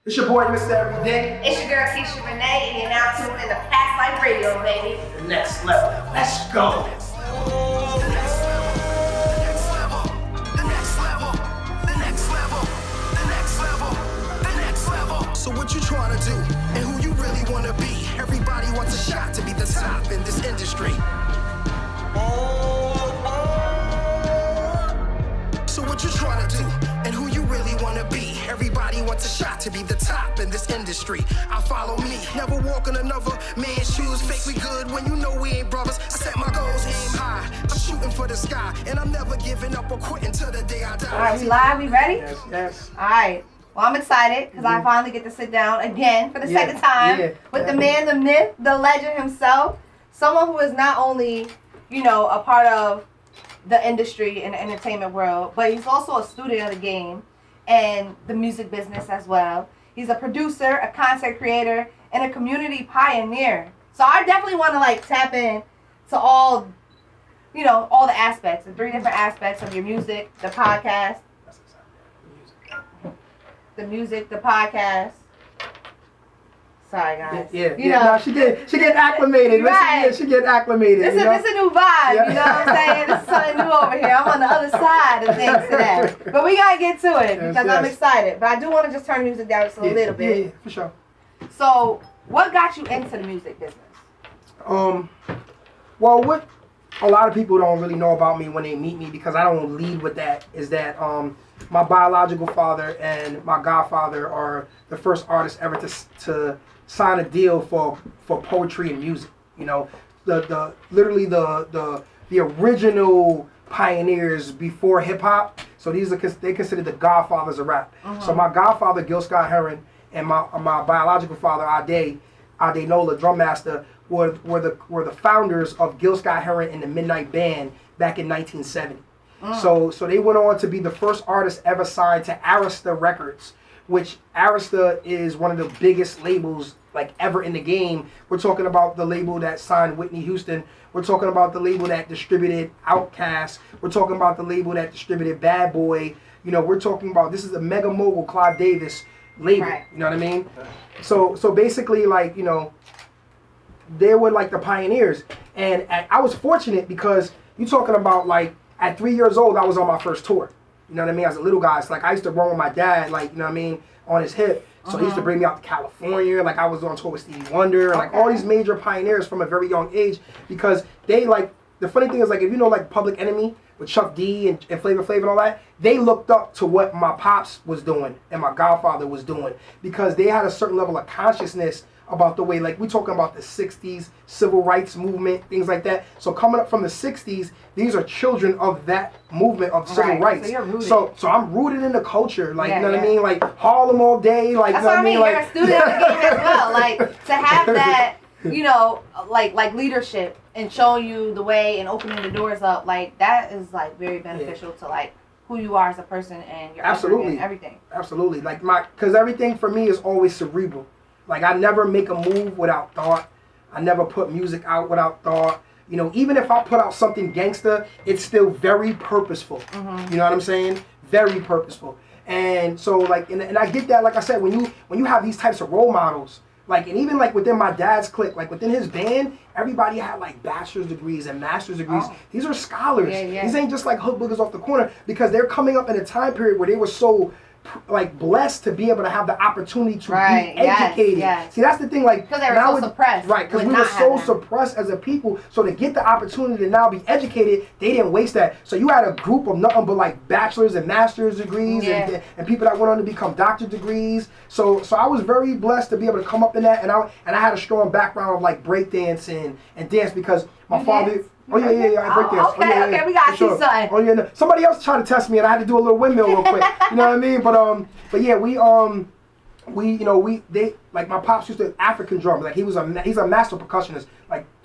It's your boy, Mr. Everyday. It's your girl, Keisha Renee, and you're now tuned in to Past Life Radio, baby. The next level. Let's go. So what you trying to do, and who you really want to be? Everybody wants a shot to be the top in this industry. So what you trying to do, and who you really want to be? Everybody wants a shot to be the top in this industry. I follow me, never walk in another man's shoes. Fake we good when you know we ain't brothers. I set my goals, aim high. I'm shooting for the sky, and I'm never giving up or quitting till the day I die. All right, we live, we ready? Yes. All right. Well, I'm excited because I finally get to sit down again for the second time with the man, the myth, the legend himself. Someone who is not only, a part of the industry and the entertainment world, but he's also a student of the game and the music business as well. He's a producer, a content creator, and a community pioneer. So I definitely want to tap in to all the aspects, the three different aspects of your music, the podcast. The music, the podcast. Sorry, guys. Yeah. No, she get acclimated. Right. She get acclimated. This is a new vibe. You know what I'm saying? This is something new over here. I'm on the other side of things today. But we gotta get to it because I'm excited. But I do want to just turn the music down just a little bit. Yeah, for sure. So, what got you into the music business? Well, what a lot of people don't really know about me when they meet me, because I don't lead with that, is that my biological father and my godfather are the first artists ever to sign a deal for poetry and music. The original pioneers before hip hop. So they considered the godfathers of rap. So my godfather Gil Scott Heron and my biological father Ade Nola, drum master, were the founders of Gil Scott Heron and the Midnight Band back in 1970. So they went on to be the first artists ever signed to Arista Records, which Arista is one of the biggest labels ever in the game. We're talking about the label that signed Whitney Houston. We're talking about the label that distributed Outkast. We're talking about the label that distributed Bad Boy. We're talking about, this is a mega mogul Clive Davis label. Right. You know what I mean? So basically, they were the pioneers. And I was fortunate because you're talking about at 3 years old, I was on my first tour. You know what I mean? As a little guy, it's I used to run with my dad, on his hip. So he used to bring me out to California. I was on tour with Stevie Wonder, all these major pioneers from a very young age, because they the funny thing is if you know Public Enemy with Chuck D and Flavor Flav and all that, they looked up to what my pops was doing and my godfather was doing, because they had a certain level of consciousness about the way, we talking about the 60s, civil rights movement, things like that. So coming up from the 60s, these are children of that movement of civil rights. So you're rooted. So I'm rooted in the culture, what I mean? Harlem all day, That's what I mean. You're a student of the game as well. To have that, leadership and showing you the way and opening the doors up, that is very beneficial to who you are as a person and your upbringing and everything. Absolutely. Because everything for me is always cerebral. I never make a move without thought. I never put music out without thought. Even if I put out something gangster, it's still very purposeful. You know what I'm saying? Very purposeful. And so and I get that, I said, when you have these types of role models, and even within my dad's clique, within his band, everybody had bachelor's degrees and master's degrees. These are scholars. These ain't just hood boogers off the corner, because they're coming up in a time period where they were so blessed to be able to have the opportunity to be educated. Yes. See, that's the thing. Because they were so suppressed. Right, because we were so suppressed as a people. So to get the opportunity to now be educated, they didn't waste that. So you had a group of nothing but bachelor's and master's degrees and people that went on to become doctorate degrees. So I was very blessed to be able to come up in that, and I had a strong background of breakdance and dance, because my father. Dance? Oh yeah, I break dance. Okay, we gotta see something. Oh yeah, no. Somebody else tried to test me, and I had to do a little windmill real quick. You know what I mean? But yeah, my pops used to African drum. He's a master percussionist,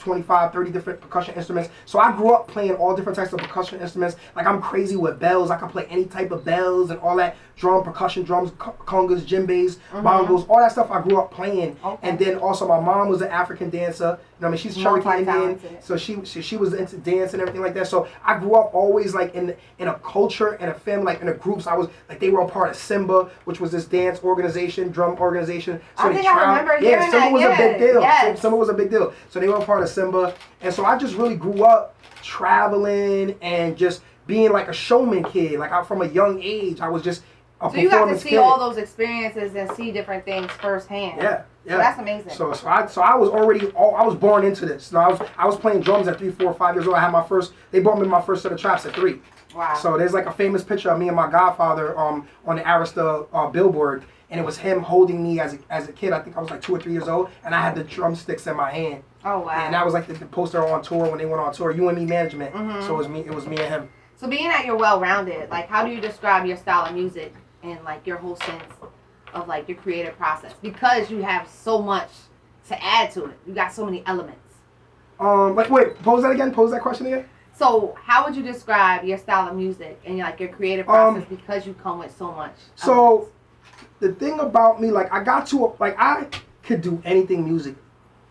25, 30 different percussion instruments. So I grew up playing all different types of percussion instruments. Like I'm crazy with bells. I can play any type of bells and all that. Drum, percussion, drums, congas, djembes, bongos, all that stuff I grew up playing. Okay. And then also my mom was an African dancer. You know what I mean? She's Cherokee Indian. So she was into dance and everything like that. So I grew up always like in a culture and a family, like in a groups. I was like, they were a part of Simba, which was this dance organization, drum organization. So I think I remember hearing that. Simba was a big deal. Yes. Simba was a big deal. So they were a part of Simba. And so I just really grew up traveling and just being like a showman kid. Like from a young age, I was just a so you got to see kid. all those experiences and see different things firsthand. Yeah. So that's amazing. So I was already I was born into this. So I was playing drums at 3, 4, 5 years old. I had my first. They bought me my first set of traps at 3. Wow. So there's like a famous picture of me and my godfather on the Arista billboard, and it was him holding me as a kid. I think I was like 2 or 3 years old, and I had the drumsticks in my hand. Oh wow. And that was like the poster on tour when they went on tour. You and Me Management. So it was me and him. So being that you're well-rounded, like how do you describe your style of music and like your whole sense of like your creative process? Because you have so much to add to it. You got so many elements. Like wait, pose that again. Pose that question again. So how would you describe your style of music and like your creative process because you come with so much? So the thing about me, like I could do anything music.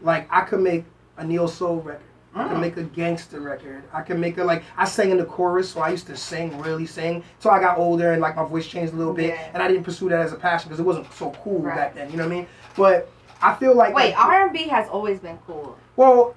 Like I could make a neo soul record. I could make a gangster record. I could make I sang in the chorus, so I used to really sing. So I got older and like my voice changed a little bit, and I didn't pursue that as a passion because it wasn't so cool back then. You know what I mean? But I feel like R&B has always been cool. Well,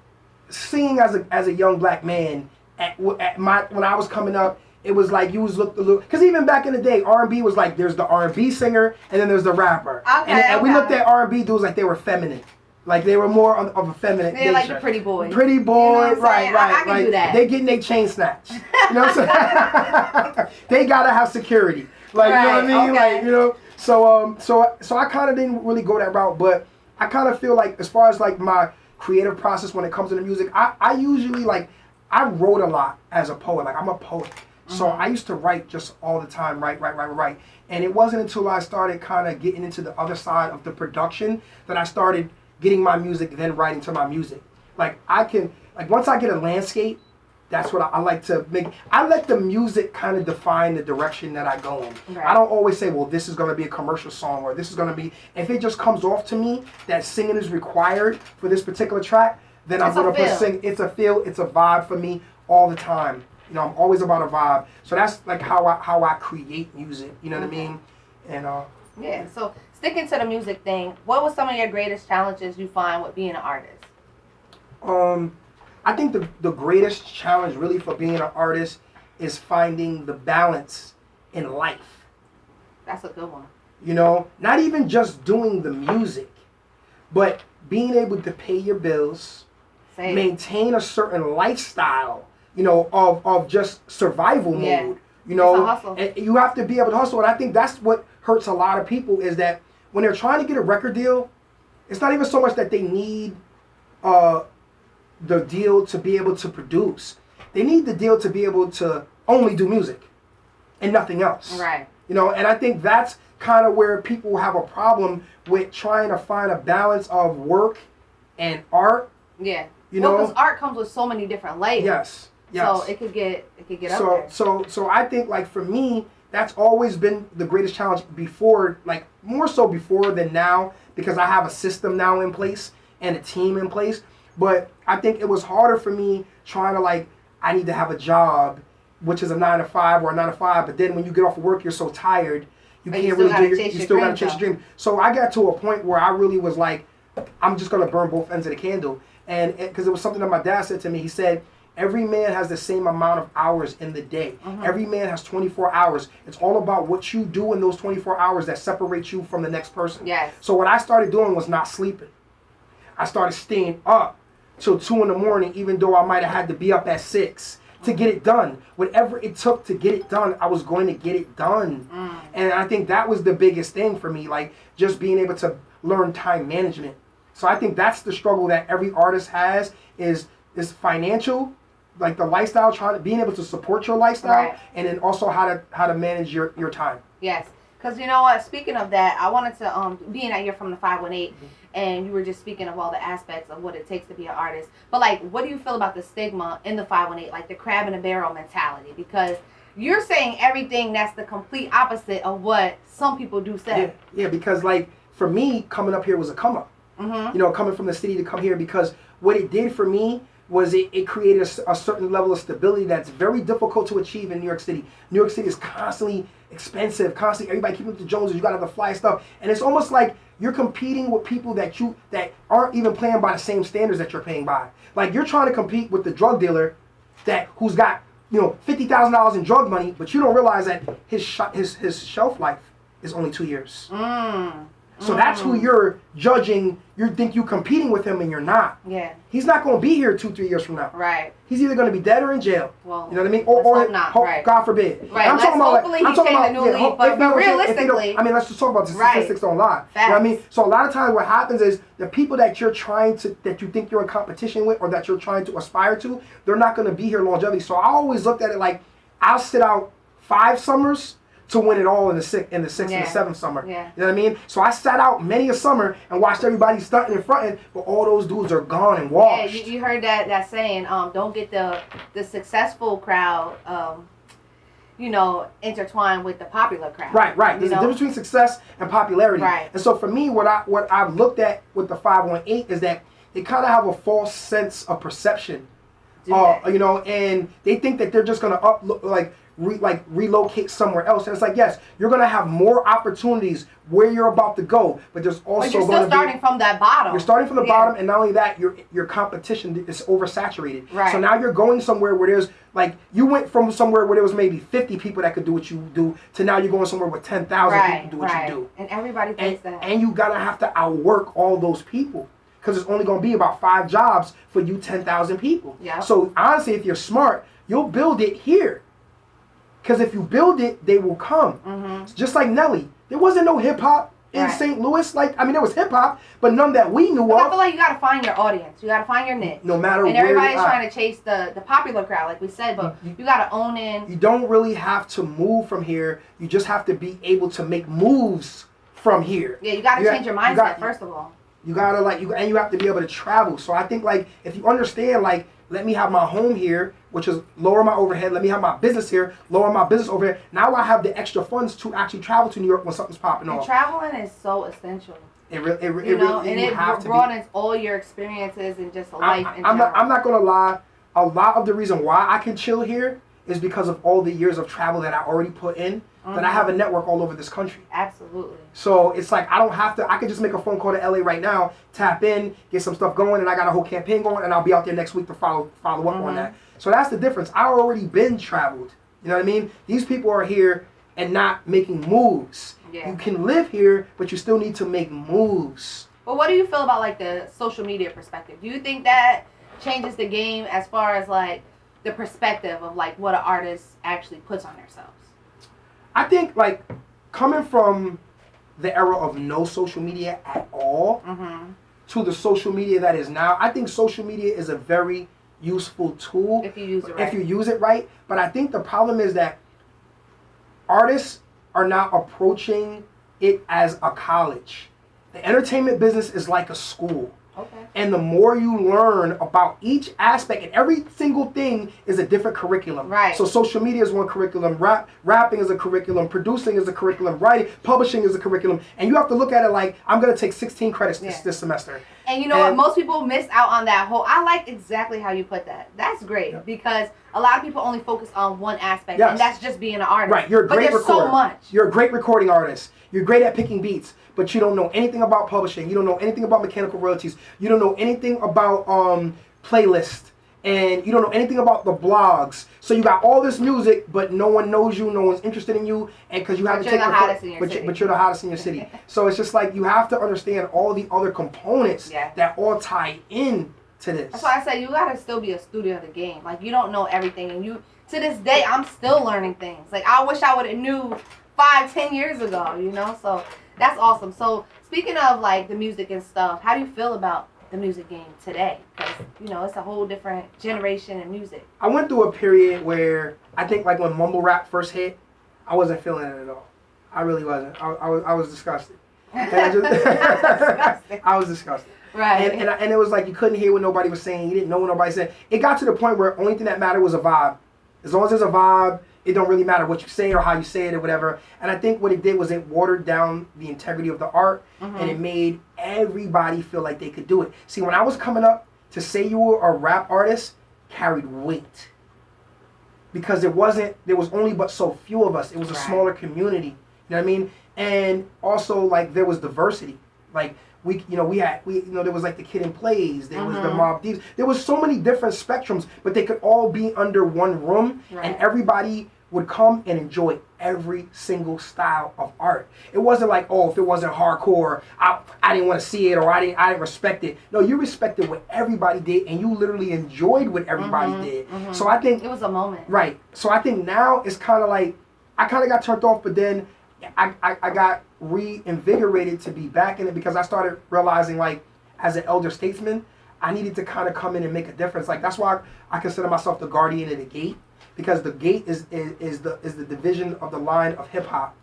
singing as a young black man when I was coming up, it was like you was looked a little, because even back in the day, R&B was like there's the R&B singer and then there's the rapper. And we looked at R&B dudes like they were feminine. Like they were more of a feminine nature. They're like the pretty boys. Pretty boy, you know right. I can do that. They getting their chain snatched. You know what I'm saying? They gotta have security. Like you know what I mean? Okay. Like, you know. So I kind of didn't really go that route, but I kind of feel like as far as like my creative process when it comes to the music, I usually I wrote a lot as a poet. Like I'm a poet. So I used to write just all the time, write. And it wasn't until I started kind of getting into the other side of the production that I started getting my music, then writing to my music. Like once I get a landscape, that's what I like to make. I let the music kind of define the direction that I go in. Right. I don't always say, well, this is going to be a commercial song or this is going to be, if it just comes off to me that singing is required for this particular track, then I'm going to put sing. It's a feel, it's a vibe for me all the time. You know, I'm always about a vibe. So that's like how I create music. You know what I mean? And yeah. So sticking to the music thing, what was some of your greatest challenges you find with being an artist? I think the greatest challenge really for being an artist is finding the balance in life. That's a good one. You know, not even just doing the music, but being able to pay your bills, maintain a certain lifestyle, you know, of just survival mode. You know, it's a hustle. And you have to be able to hustle. And I think that's what hurts a lot of people is that when they're trying to get a record deal, it's not even so much that they need the deal to be able to produce. They need the deal to be able to only do music and nothing else. Right. You know, and I think that's kind of where people have a problem with trying to find a balance of work and art. Yeah. You know, because art comes with so many different layers. Yes. So it could get up there. So I think like for me, that's always been the greatest challenge before, like more so before than now, because I have a system now in place and a team in place. But I think it was harder for me trying to I need to have a job, which is a 9 to 5 or a 9 to 5. But then when you get off of work, you're so tired, you can't really do you still gotta chase your dream. So I got to a point where I really was like, I'm just gonna burn both ends of the candle. And because it was something that my dad said to me, he said, every man has the same amount of hours in the day. Every man has 24 hours. It's all about what you do in those 24 hours that separates you from the next person. Yes. So what I started doing was not sleeping. I started staying up till 2 in the morning, even though I might have had to be up at 6 to get it done. Whatever it took to get it done, I was going to get it done. And I think that was the biggest thing for me, like just being able to learn time management. So I think that's the struggle that every artist has is financial, like the lifestyle, being able to support your lifestyle, and then also how to manage your time. Yes, Because you know what? Speaking of that, I wanted to, being that you're from the 518, and you were just speaking of all the aspects of what it takes to be an artist. But like, what do you feel about the stigma in the 518, like the crab in a barrel mentality? Because you're saying everything that's the complete opposite of what some people do say. Yeah, because like for me, coming up here was a come up. You know, coming from the city to come here, because what it did for me was it created a certain level of stability that's very difficult to achieve in New York City. New York City is constantly expensive, constantly everybody keeping up the Joneses. You got to have the fly stuff, and it's almost like you're competing with people that aren't even playing by the same standards that you're paying by. Like you're trying to compete with the drug dealer who's got $50,000 in drug money, but you don't realize that his shelf life is only 2 years. So that's who you're judging. You think you're competing with him, and you're not. Yeah. He's not going to be here 2-3 years from now. Right. He's either going to be dead or in jail. Well, you know what I mean? Or not. Right. God forbid. Right. I'm talking about the new league, but realistically, I mean, let's just talk about the statistics don't lie. Facts. You know what I mean? So a lot of times what happens is the people that you think you're in competition with, or that you're trying to aspire to, they're not going to be here longevity. So I always looked at it like I'll sit out 5 summers to win it all in the sixth and the 7th summer. Yeah. You know what I mean? So I sat out many a summer and watched everybody stunting and fronting, but all those dudes are gone and washed. Yeah, you heard that saying, don't get the successful crowd, intertwined with the popular crowd. Right. There's a difference between success and popularity. Right. And so for me, what I've looked at with the 518 is that they kind of have a false sense of perception. And they think that they're just gonna relocate somewhere else, and it's like, yes, you're gonna have more opportunities where you're about to go, but there's also you're still starting from that bottom. You're starting from the bottom, and not only that, your competition is oversaturated. Right. So now you're going somewhere where there's you went from somewhere where there was maybe 50 people that could do what you do to now you're going somewhere with 10,000 people do what you do. And everybody thinks that. And you gotta have to outwork all those people, because it's only gonna be about 5 jobs for you 10,000 people. Yeah. So honestly, if you're smart, you'll build it here. Because if you build it, they will come. Just like Nelly. There wasn't no hip-hop in St. Louis. There was hip-hop, but none that we knew of. I feel like you got to find your audience. You got to find your niche. No matter where. And everybody's trying to chase the popular crowd, like we said, but you got to own in. You don't really have to move from here. You just have to be able to make moves from here. Yeah, you got to change your mindset, first of all. You got to, and you have to be able to travel. So I think, if you understand, let me have my home here, which is lower my overhead. Let me have my business here, lower my business overhead. Now I have the extra funds to actually travel to New York when something's popping off. Traveling is so essential. It broadens all your experiences and just life in general. I'm not gonna lie. A lot of the reason why I can chill here is because of all the years of travel that I already put in. That I have a network all over this country. Absolutely. So it's like I don't have to. I could just make a phone call to LA right now, tap in, get some stuff going, and I got a whole campaign going, and I'll be out there next week to follow up on that. So that's the difference. I already been traveled. You know what I mean? These people are here and not making moves. Yeah. You can live here, but you still need to make moves. Well, what do you feel about the social media perspective? Do you think that changes the game as far as the perspective of what an artist actually puts on themselves? I think coming from the era of no social media at all to the social media that is now, I think social media is a very useful tool if you use it right. If you use it right. But I think the problem is that artists are now approaching it as a college. The entertainment business is like a school. Okay. And the more you learn about each aspect, and every single thing is a different curriculum. Right. So social media is one curriculum, rapping is a curriculum, producing is a curriculum, writing, publishing is a curriculum. And you have to look at it I'm going to take 16 credits this semester. And you know what? Most people miss out on that whole. I like exactly how you put that. That's great because a lot of people only focus on one aspect, and that's just being an artist. Right. You're a great recorder. But there's so much. You're a great recording artist. You're great at picking beats, but you don't know anything about publishing. You don't know anything about mechanical royalties. You don't know anything about playlist, and you don't know anything about the blogs. So you got all this music, but no one knows you. No one's interested in you, and because you have to take the hottest in your city. But you're the hottest in your city. So it's just you have to understand all the other components that all tie in to this. That's why I say you gotta still be a student of the game. You don't know everything, and you to this day I'm still learning things. I wish I would have knew 5-10 years ago. So that's awesome. So speaking of the music and stuff, how do you feel about the music game today? Because it's a whole different generation in music. I went through a period where I think when mumble rap first hit, I wasn't feeling it at all. I really wasn't. I was disgusted. I was disgusted. Right. And it was like you couldn't hear what nobody was saying. You didn't know what nobody said. It got to the point where only thing that mattered was a vibe. As long as there's a vibe, it don't really matter what you say or how you say it or whatever. And I think what it did was it watered down the integrity of the art, and it made everybody feel like they could do it. See, when I was coming up, to say you were a rap artist carried weight. Because there was only but so few of us. It was a smaller community. You know what I mean? And also, like, there was diversity. Like, there was like the Kid and Plays, there was the Mob Deeps. There was so many different spectrums, but they could all be under one room, and everybody would come and enjoy every single style of art. It wasn't like, oh, if it wasn't hardcore, I didn't want to see it, or I didn't respect it. No, you respected what everybody did, and you literally enjoyed what everybody did. So I think it was a moment. Right. So I think now it's kind of like, I kind of got turned off, but then I got reinvigorated to be back in it, because I started realizing, like, as an elder statesman, I needed to kind of come in and make a difference. Like, that's why I consider myself the guardian of the gate, because the gate is the division of the line of hip hop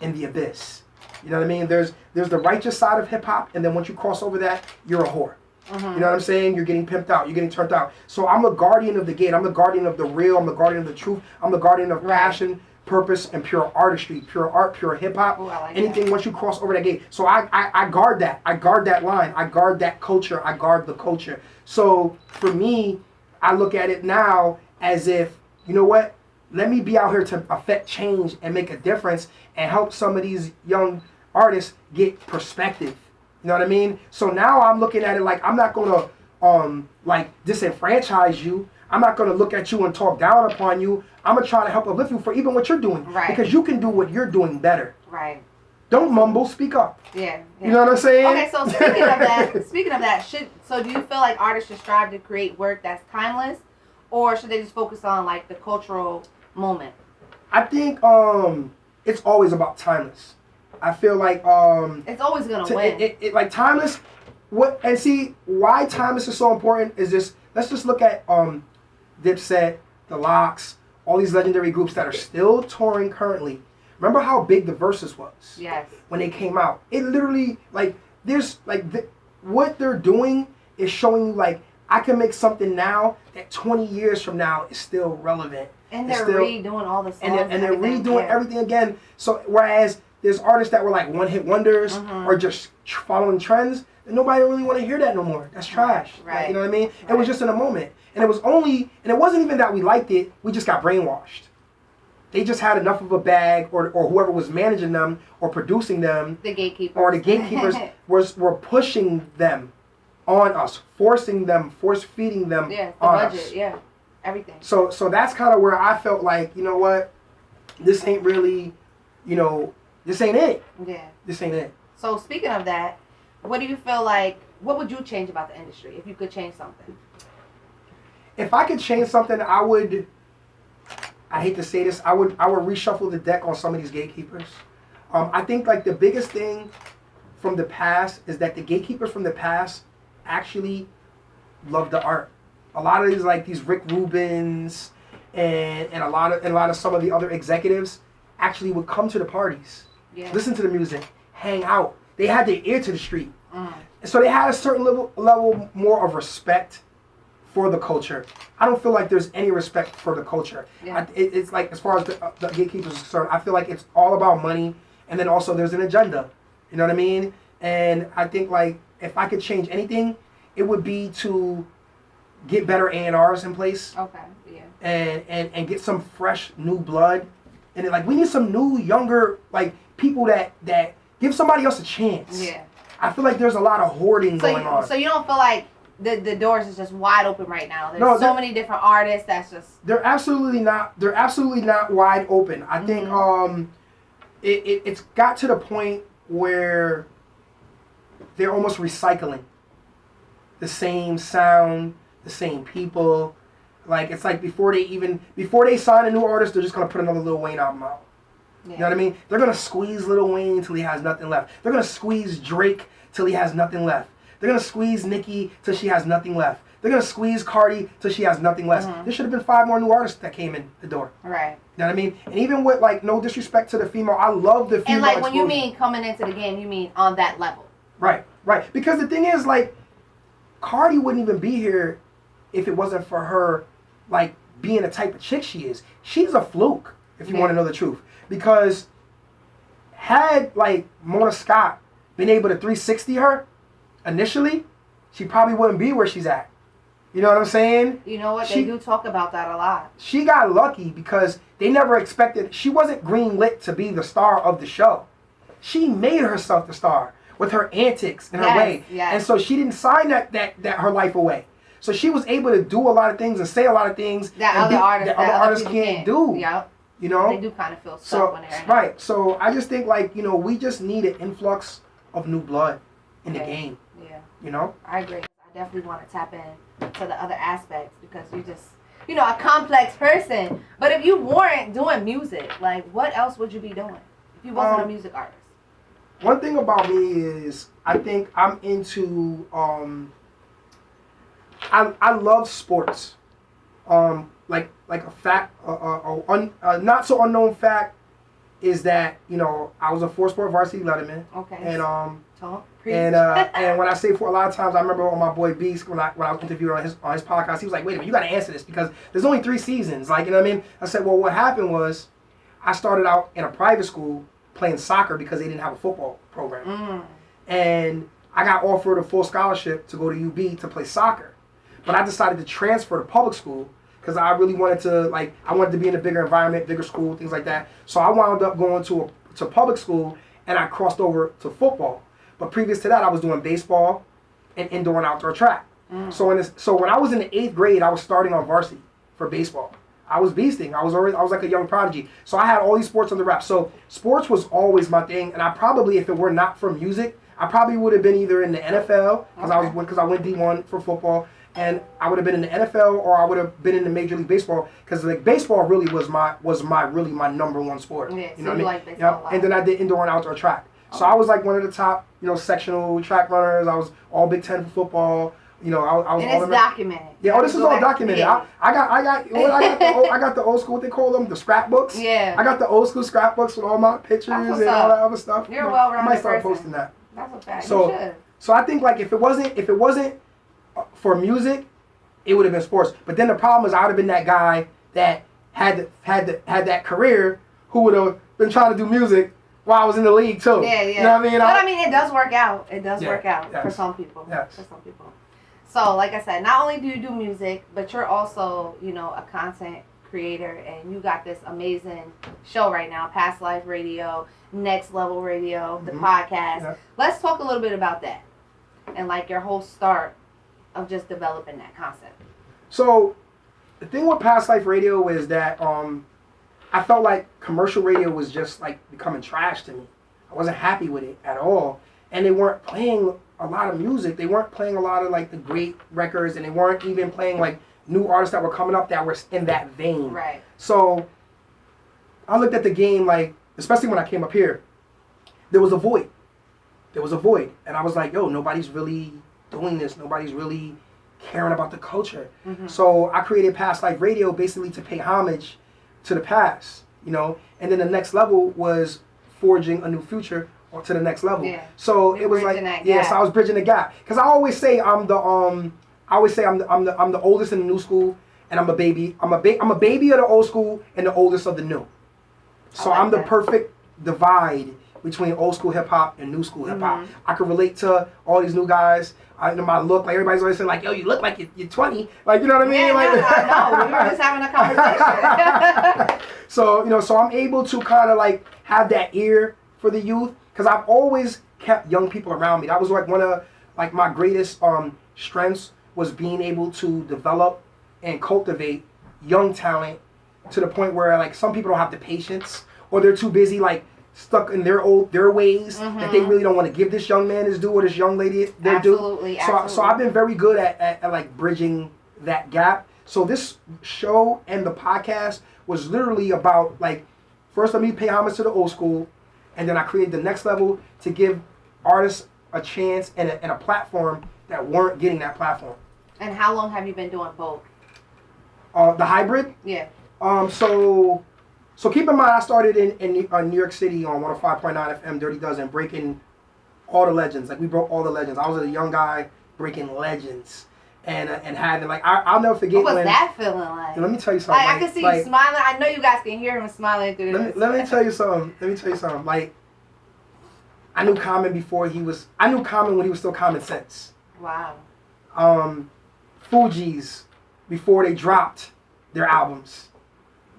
and the abyss. You know what I mean? There's the righteous side of hip hop, and then once you cross over that, you're a whore. You know what I'm saying? You're getting pimped out. You're getting turned out. So I'm a guardian of the gate. I'm the guardian of the real. I'm the guardian of the truth. I'm the guardian of passion, purpose, and pure artistry, pure art, pure hip hop. Like anything that. Once you cross over that gate. So I guard that. I guard that line. I guard that culture. I guard the culture. So for me, I look at it now as if, you know what? Let me be out here to affect change and make a difference and help some of these young artists get perspective. You know what I mean? So now I'm looking at it like, I'm not gonna like disenfranchise you. I'm not gonna look at you and talk down upon you. I'm gonna try to help uplift you for even what you're doing. Right. Because you can do what you're doing better. Right. Don't mumble, speak up. Yeah. You know what I'm saying? Okay, so speaking of that, do you feel like artists should strive to create work that's timeless, or should they just focus on like the cultural moment? I think it's always about timeless. I feel like it's always gonna win. It like timeless. And see why timeless is so important is this. Let's just look at Dipset, The Lox, all these legendary groups that are still touring currently. Remember how big the Versus was? Yes. When they came out, it literally like there's like what they're doing is showing you like I can make something now that 20 years from now is still relevant. And they're redoing all the songs. And they're redoing everything again. So whereas there's artists that were like one-hit wonders or just following trends, and nobody really want to hear that no more. That's trash. Right. Like, you know what I mean? Right. It was just in a moment. And it wasn't even that we liked it, we just got brainwashed. They just had enough of a bag, or whoever was managing them or producing them. The gatekeepers. Or the gatekeepers were pushing them on us, force feeding them the on budget, us. Everything. So that's kind of where I felt like, you know what, this ain't really, this ain't it. Yeah. This ain't it. So speaking of that, what do you feel like, what would you change about the industry if you could change something? If I could change something, I hate to say this, I would reshuffle the deck on some of these gatekeepers. I think like the biggest thing from the past is that the gatekeepers from the past actually love the art. A lot of these Rick Rubins and a lot of some of the other executives actually would come to the parties, listen to the music, hang out. They had their ear to the street. So they had a certain level more of respect for the culture. I don't feel like there's any respect for the culture. Yeah. It's like, as far as the gatekeepers are concerned, I feel like it's all about money, and then also there's an agenda. You know what I mean? And I think like if I could change anything, it would be to get better A&Rs in place. Okay, yeah. And get some fresh new blood. And like we need some new, younger, like people that give somebody else a chance. Yeah. I feel like there's a lot of hoarding going on. So you don't feel like the doors is just wide open right now? There's so many different artists that's just... They're absolutely not wide open. I think it's got to the point where they're almost recycling the same sound, the same people. Like it's like before they sign a new artist, they're just gonna put another Lil Wayne album out. Yeah. You know what I mean? They're gonna squeeze Lil Wayne until he has nothing left. They're gonna squeeze Drake till he has nothing left. They're gonna squeeze Nicki till she has nothing left. They're gonna squeeze Cardi till she has nothing less. There should have been 5 more new artists that came in the door. Right. You know what I mean? And even with like no disrespect to the female, I love the female. And like exposure. when you mean coming into the game, you mean on that level. Right. Because the thing is, like, Cardi wouldn't even be here if it wasn't for her, like, being the type of chick she is. She's a fluke, if you want to know the truth. Because had, like, Mona Scott been able to 360 her initially, she probably wouldn't be where she's at. You know what I'm saying? You know what? They do talk about that a lot. She got lucky because they never expected, she wasn't green-lit to be the star of the show. She made herself the star with her antics and her way. Yes. And so she didn't sign that her life away. So she was able to do a lot of things and say a lot of things that other artists can't do. Yep. You know? They do kind of feel stuck when they're in right. So I just think, like, you know, we just need an influx of new blood in the game. Yeah. You know? I agree. I definitely want to tap in to the other aspects because you just, you know, a complex person. But if you weren't doing music, like, what else would you be doing if you wasn't a music artist? One thing about me is I think I'm into I love sports. Like a fact, not so unknown fact is that, you know, I was a 4-sport varsity letterman. Okay. And and when I say for a lot of times, I remember on my boy Beast when I was interviewed on his podcast, he was like, "Wait a minute, you got to answer this because there's only 3 seasons." Like, you know what I mean? I said, "Well, what happened was I started out in a private school playing soccer because they didn't have a football program. And I got offered a full scholarship to go to UB to play soccer. But I decided to transfer to public school because I really wanted to, like, I wanted to be in a bigger environment, bigger school, things like that. So I wound up going to public school and I crossed over to football. But previous to that, I was doing baseball and indoor and outdoor track. So when I was in the 8th grade, I was starting on varsity for baseball. I was beasting. I was like a young prodigy. So I had all these sports on the wrap. So sports was always my thing. And I probably, if it were not for music, I probably would have been either in the NFL because I went D1 for football, and I would have been in the NFL or I would have been in the Major League Baseball because like baseball really was my number 1 sport. Yeah, you so know what I mean? like baseball a lot. And then I did indoor and outdoor track. So I was like one of the top, you know, sectional track runners. I was all Big Ten for football. You know, I was. And it's documented. Yeah, this is all documented. Yeah. I got the old school, what they call them, the scrapbooks. Yeah. I got the old school scrapbooks with all my pictures and all that other stuff. You're a well-rounded I might start person. posting that. That's a fact. So, you should. So I think like if it wasn't for music, it would have been sports. But then the problem is I would have been that guy that had that career who would have been trying to do music while I was in the league too. Yeah. You know what I mean? But I mean, it does work out. It does work out for some people. Yes. For some people. So, like I said, not only do you do music, but you're also, you know, a content creator, and you got this amazing show right now, Past Life Radio, Next Level Radio, the podcast. Yeah. Let's talk a little bit about that and like your whole start of just developing that concept. So, the thing with Past Life Radio is that I felt like commercial radio was just like becoming trash to me. I wasn't happy with it at all, and they weren't playing a lot of music. They weren't playing a lot of like the great records, and they weren't even playing like new artists that were coming up that were in that vein. Right. So I looked at the game like, especially when I came up here, there was a void. And I was like, yo, nobody's really doing this. Nobody's really caring about the culture. So I created Past Life Radio basically to pay homage to the past, you know, and then the next level was forging a new future or to the next level. Yeah. So it was like, so I was bridging the gap. Cause I always say I'm the oldest in the new school, and I'm a baby. I'm a baby of the old school and the oldest of the new. So I'm the perfect divide between old school hip hop and new school hip hop. I can relate to all these new guys. I know my look, like everybody's always saying like, yo, you look like you're 20. Like, you know what I mean? Yeah, like, I know. We were just having a conversation. So, you know, so I'm able to kind of like have that ear for the youth, because I've always kept young people around me. That was like one of like my greatest strengths, was being able to develop and cultivate young talent to the point where like some people don't have the patience, or they're too busy like stuck in their ways that they really don't want to give this young man his due or this young lady their due. Absolutely. So I've been very good at like bridging that gap. So this show and the podcast was literally about like, first let me pay homage to the old school, and then I created the next level to give artists a chance and a platform that weren't getting that platform. And how long have you been doing both? The hybrid? Yeah. So keep in mind, I started in New York City on 105.9 FM, Dirty Dozen, breaking all the legends. Like, we broke all the legends. I was a young guy breaking legends. And having, like, I'll never forget what was when... that feeling like? Let me tell you something. I can see you smiling. I know you guys can hear him smiling through this. Let me tell you something. Like, I knew Common when he was still Common Sense. Wow. Fugees, before they dropped their albums.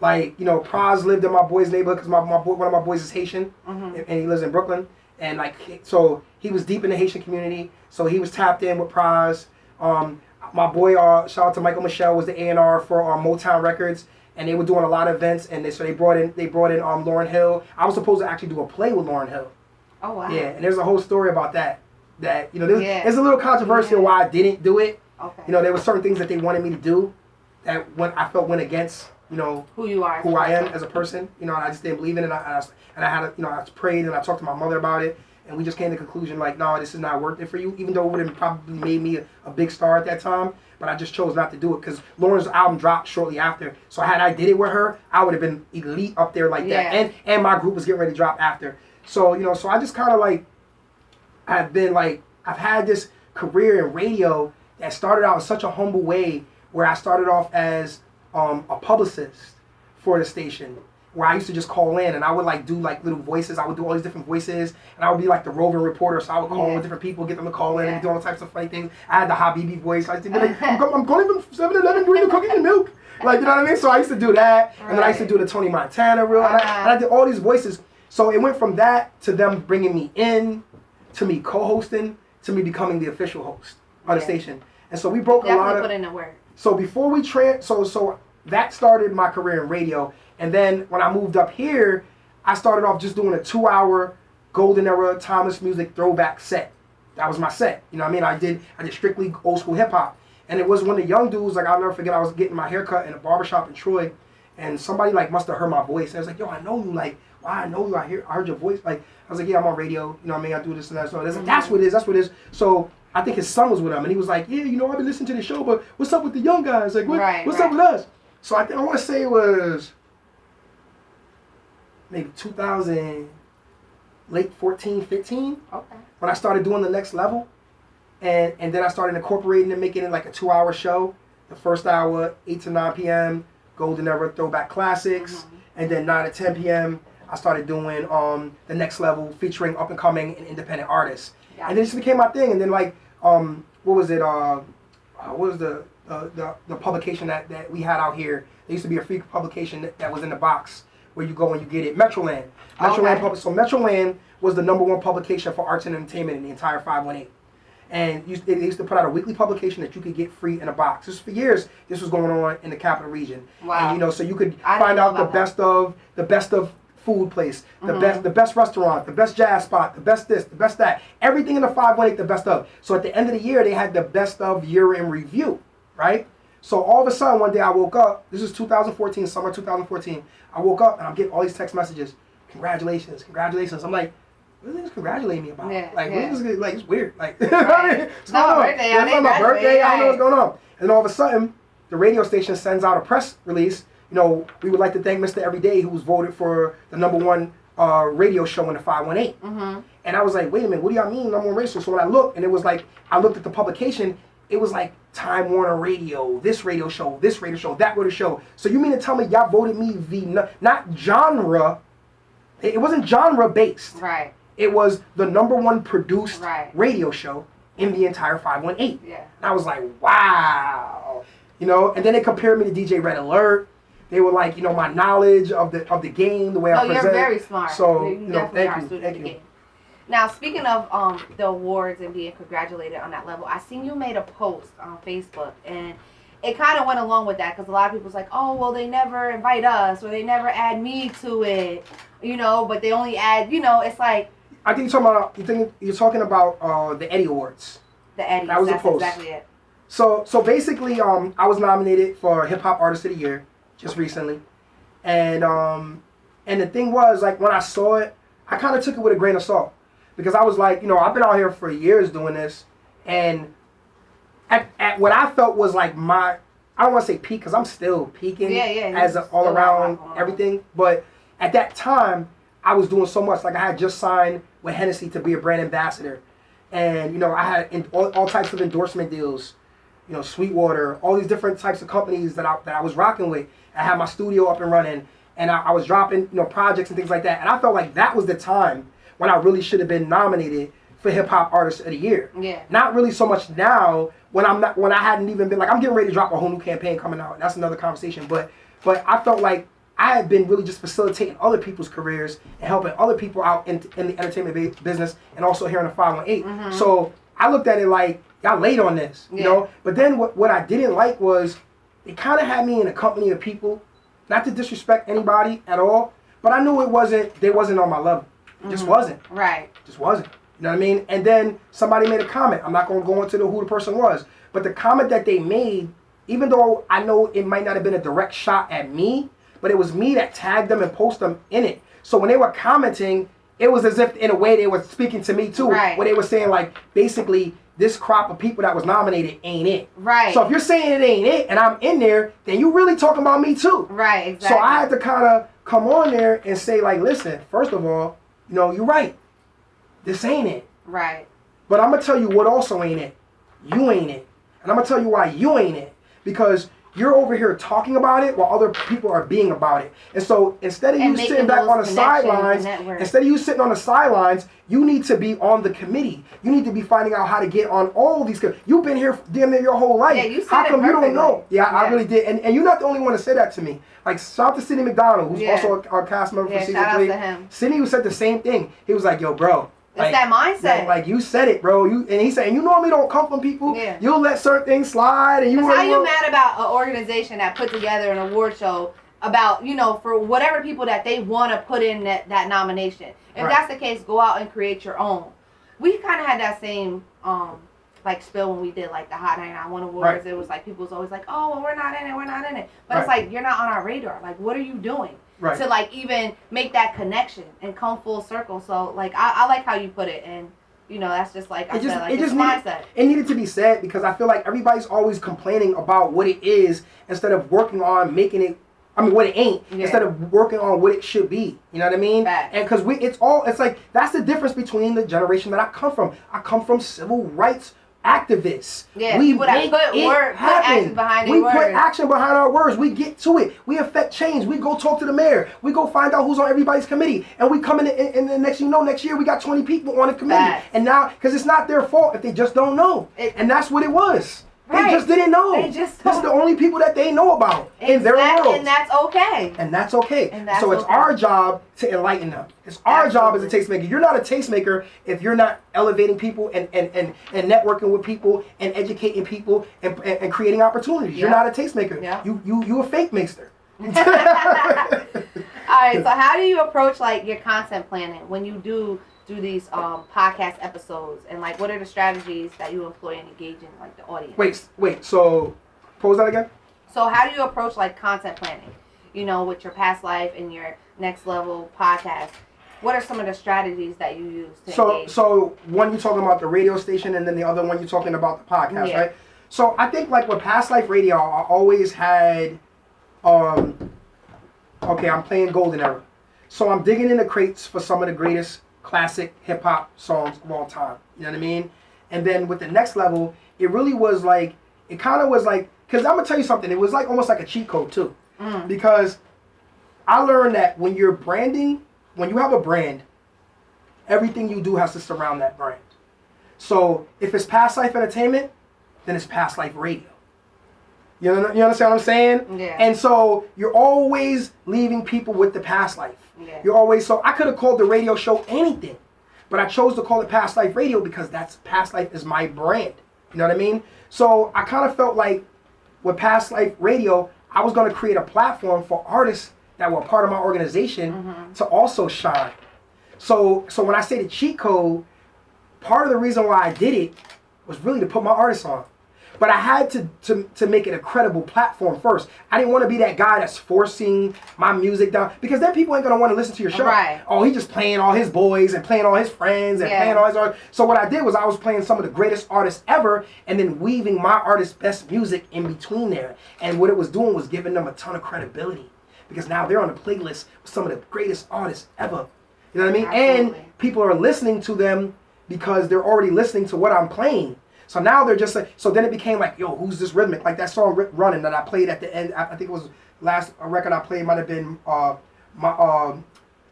Like, you know, Praz lived in my boy's neighborhood because one of my boys is Haitian, and he lives in Brooklyn. And, like, so he was deep in the Haitian community, so he was tapped in with Praz. My boy, shout out to Michael Michelle, was the A&R for Motown Records, and they were doing a lot of events, and they brought in Lauryn Hill. I was supposed to actually do a play with Lauryn Hill. Oh, wow. Yeah, and there's a whole story about that. That, you know, there's a little controversial why I didn't do it. Okay. You know, there were certain things that they wanted me to do that I felt went against, you know, who you are, who I am as a person. You know, and I just didn't believe in it. And I had to, you know, I prayed and I talked to my mother about it, and we just came to the conclusion like, no, this is not worth it for you. Even though it would have probably made me a big star at that time, but I just chose not to do it because Lauren's album dropped shortly after. So had I did it with her, I would have been elite up there like that, and my group was getting ready to drop after. So, you know, so I just kind of like, I've had this career in radio that started out in such a humble way, where I started off as a publicist for the station, where I used to just call in and I would like do like little voices. I would do all these different voices, and I would be like the roving reporter. So I would call in with different people, get them to call in, and do all types of funny things. I had the Habibi voice. I used to be like, I'm calling from 7-Eleven, bringing the cookies and milk. Like, you know what I mean? So I used to do that, and then I used to do the Tony Montana reel, and I did all these voices. So it went from that to them bringing me in, to me co-hosting, to me becoming the official host of the station. And so we broke a lot of... put in the work. So before we so that started my career in radio. And then when I moved up here, I started off just doing a 2-hour golden era timeless music throwback set. That was my set. You know what I mean? I did strictly old school hip hop. And it was one of the young dudes, like, I'll never forget, I was getting my hair cut in a barbershop in Troy, and somebody like must have heard my voice. And I was like, yo, I know you. Like, why I know you? I heard your voice. Like, I was like, yeah, I'm on radio. You know what I mean? I do this and that. So that's what it is. That's what it is. So I think his son was with him, and he was like, yeah, you know, I've been listening to the show, but what's up with the young guys? Like, what's up with us? So I want to say it was maybe 2000, late 14, 15, when I started doing the next level. And then I started incorporating and making it like a 2-hour show. The first hour, 8 to 9 p.m., Golden Era Throwback Classics. And then 9 to 10 p.m., I started doing the next level, featuring up-and-coming and independent artists. And then it just became my thing. And then, like, what was it? What was the publication that we had out here? There used to be a free publication that was in the box where you go and you get it. Metroland. So Metroland was the #1 publication for arts and entertainment in the entire 518. And they used to put out a weekly publication that you could get free in a box. Just for years, this was going on in the capital region. Wow. And, you know, so you could find out the best of food place, the best restaurant, the best jazz spot, the best this, the best that. Everything in the 518, the best of. So at the end of the year, they had the best of year in review, right? So all of a sudden, one day I woke up. This is 2014, summer 2014. I woke up and I'm getting all these text messages. Congratulations, congratulations. I'm like, what are they congratulating me about? What is this, like, it's weird. Like, it's my birthday. I don't know what's going on. And then all of a sudden, the radio station sends out a press release. You know, we would like to thank Mr. Everyday, who was voted for the #1 radio show in the 518. And I was like, wait a minute, what do y'all mean #1 radio show? So when I looked, and it was like, I looked at the publication, it was like Time Warner Radio, this radio show, that radio show. So you mean to tell me y'all voted me not genre, it wasn't genre based. Right. It was the #1 produced radio show in the entire 518. Yeah. And I was like, wow. You know, and then they compared me to DJ Red Alert. They were like, you know, my knowledge of the game, the way I present. You're very smart. So, you know, thank you. Game. Now, speaking of the awards and being congratulated on that level, I seen you made a post on Facebook, and it kind of went along with that, because a lot of people's like, oh, well, they never invite us, or they never add me to it, you know, but they only add, you know, it's like. I think you're talking about the Eddie Awards. The Eddie. That was the post. Exactly it. So basically, I was nominated for Hip Hop Artist of the Year just recently, and the thing was, like, when I saw it, I kind of took it with a grain of salt, because I was like, you know, I've been out here for years doing this, and at what I felt was like my, I don't want to say peak because I'm still peaking as an all around everything. But at that time, I was doing so much. Like I had just signed with Hennessy to be a brand ambassador. And, you know, I had all types of endorsement deals, you know, Sweetwater, all these different types of companies that I was rocking with. I had my studio up and running, and I was dropping, you know, projects and things like that. And I felt like that was the time when I really should have been nominated for Hip Hop Artist of the Year. Yeah. Not really so much now when I hadn't even been, like, I'm getting ready to drop a whole new campaign coming out. That's another conversation. But I felt like I had been really just facilitating other people's careers and helping other people out in the entertainment business and also here in the 518. Mm-hmm. So I looked at it like, y'all late on this, you know? But then what I didn't like was it kind of had me in a company of people, not to disrespect anybody at all, but I knew they wasn't on my level. It just wasn't. Right. Just wasn't. You know what I mean? And then somebody made a comment. I'm not going to go into who the person was, but the comment that they made, even though I know it might not have been a direct shot at me, but it was me that tagged them and posted them in it. So when they were commenting, it was as if in a way they were speaking to me too. Right. Where they were saying like, basically, this crop of people that was nominated ain't it. Right. So if you're saying it ain't it and I'm in there, then you really talking about me too. Right, exactly. So I had to kind of come on there and say like, listen, first of all, you know, you're right. This ain't it. Right. But I'm going to tell you what also ain't it. You ain't it. And I'm going to tell you why you ain't it. Because you're over here talking about it while other people are being about it. And so instead of you sitting back on the sidelines, you need to be on the committee. You need to be finding out how to get on all these. You've been here damn near your whole life. Yeah, you said how come it you don't know? Yeah, I really did. And you're not the only one to say that to me. Like, shout out to Sidney McDonald, who's also our cast member for season 3. Shout out to him. Sidney said the same thing. He was like, yo, bro. It's that mindset. Like you said it, bro. And he said, and you normally don't come from people. Yeah. You'll let certain things slide. And how you mad about an organization that put together an award show about, you know, for whatever people that they want to put in that nomination? If that's the case, go out and create your own. We kind of had that same like spill when we did like the Hot 991 Awards. Right. It was like people was always like, oh, well, we're not in it. But it's like, you're not on our radar. Like, what are you doing? Right. To like even make that connection and come full circle. So like I like how you put it, and you know that's just like I said, like it's mindset. It needed to be said because I feel like everybody's always complaining about what it is instead of working on making it. I mean, what it ain't instead of working on what it should be. You know what I mean? Fact. And because it's like that's the difference between the generation that I come from. I come from civil rights activists. Yeah, we put action behind we put action behind our words. We get to it. We affect change. We go talk to the mayor. We go find out who's on everybody's committee. And we come in and the next next year we got 20 people on the committee. Facts. And now, because it's not their fault if they just don't know. And that's what it was. They just didn't know. This is the only people that they know about in their world. And that's okay. And that's okay. So it's our job to enlighten them. It's our job as a tastemaker. You're not a tastemaker if you're not elevating people and networking with people and educating people and creating opportunities. You're not a tastemaker. Yeah. You a fake maker. All right, so how do you approach like your content planning when you do these podcast episodes, and like what are the strategies that you employ in engaging like the audience? Wait, so pose that again? So how do you approach like content planning, you know, with your past life and your next level podcast? What are some of the strategies that you use to engage? So one you're talking about the radio station, and then the other one you're talking about the podcast, right? So I think like with Past Life Radio, I always had I'm playing Golden Era. So I'm digging in the crates for some of the greatest classic hip hop songs of all time. You know what I mean? And then with the next level, it really was like, it kind of was like, because I'm going to tell you something, it was like almost like a cheat code too. Because I learned that when you're branding, when you have a brand, everything you do has to surround that brand. So if it's Past Life Entertainment, then it's Past Life Radio. You understand what I'm saying? Yeah. And so you're always leaving people with the past life. Yeah. You're always, so I could have called the radio show anything, but I chose to call it Past Life Radio because that's Past Life is my brand. You know what I mean? So I kind of felt like with Past Life Radio, I was going to create a platform for artists that were part of my organization to also shine. So when I say the cheat code, part of the reason why I did it was really to put my artists on. But I had to make it a credible platform first. I didn't want to be that guy that's forcing my music down, because then people ain't gonna want to listen to your show. Right. Oh, he just playing all his boys and playing all his friends and playing all his art. So what I did was I was playing some of the greatest artists ever, and then weaving my artist's best music in between there. And what it was doing was giving them a ton of credibility, because now they're on the playlist with some of the greatest artists ever. You know what I mean? Absolutely. And people are listening to them because they're already listening to what I'm playing. So now they're just like, so then it became like, yo, who's this rhythmic? Like that song Running that I played at the end. I think it was last record I played might have been my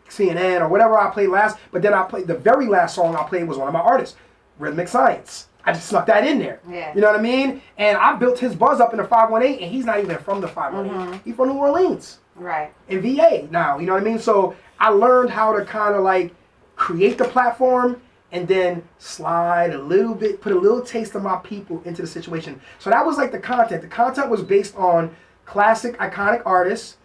CNN or whatever I played last. But then I played the very last song I played was one of my artists, Rhythmic Science. I just snuck that in there. Yeah. You know what I mean? And I built his buzz up in the 518, and he's not even from the 518. He's from New Orleans. Right. In VA now, you know what I mean? So I learned how to kind of like create the platform and then slide a little bit, put a little taste of my people into the situation. So that was like the content. The content was based on classic, iconic artists,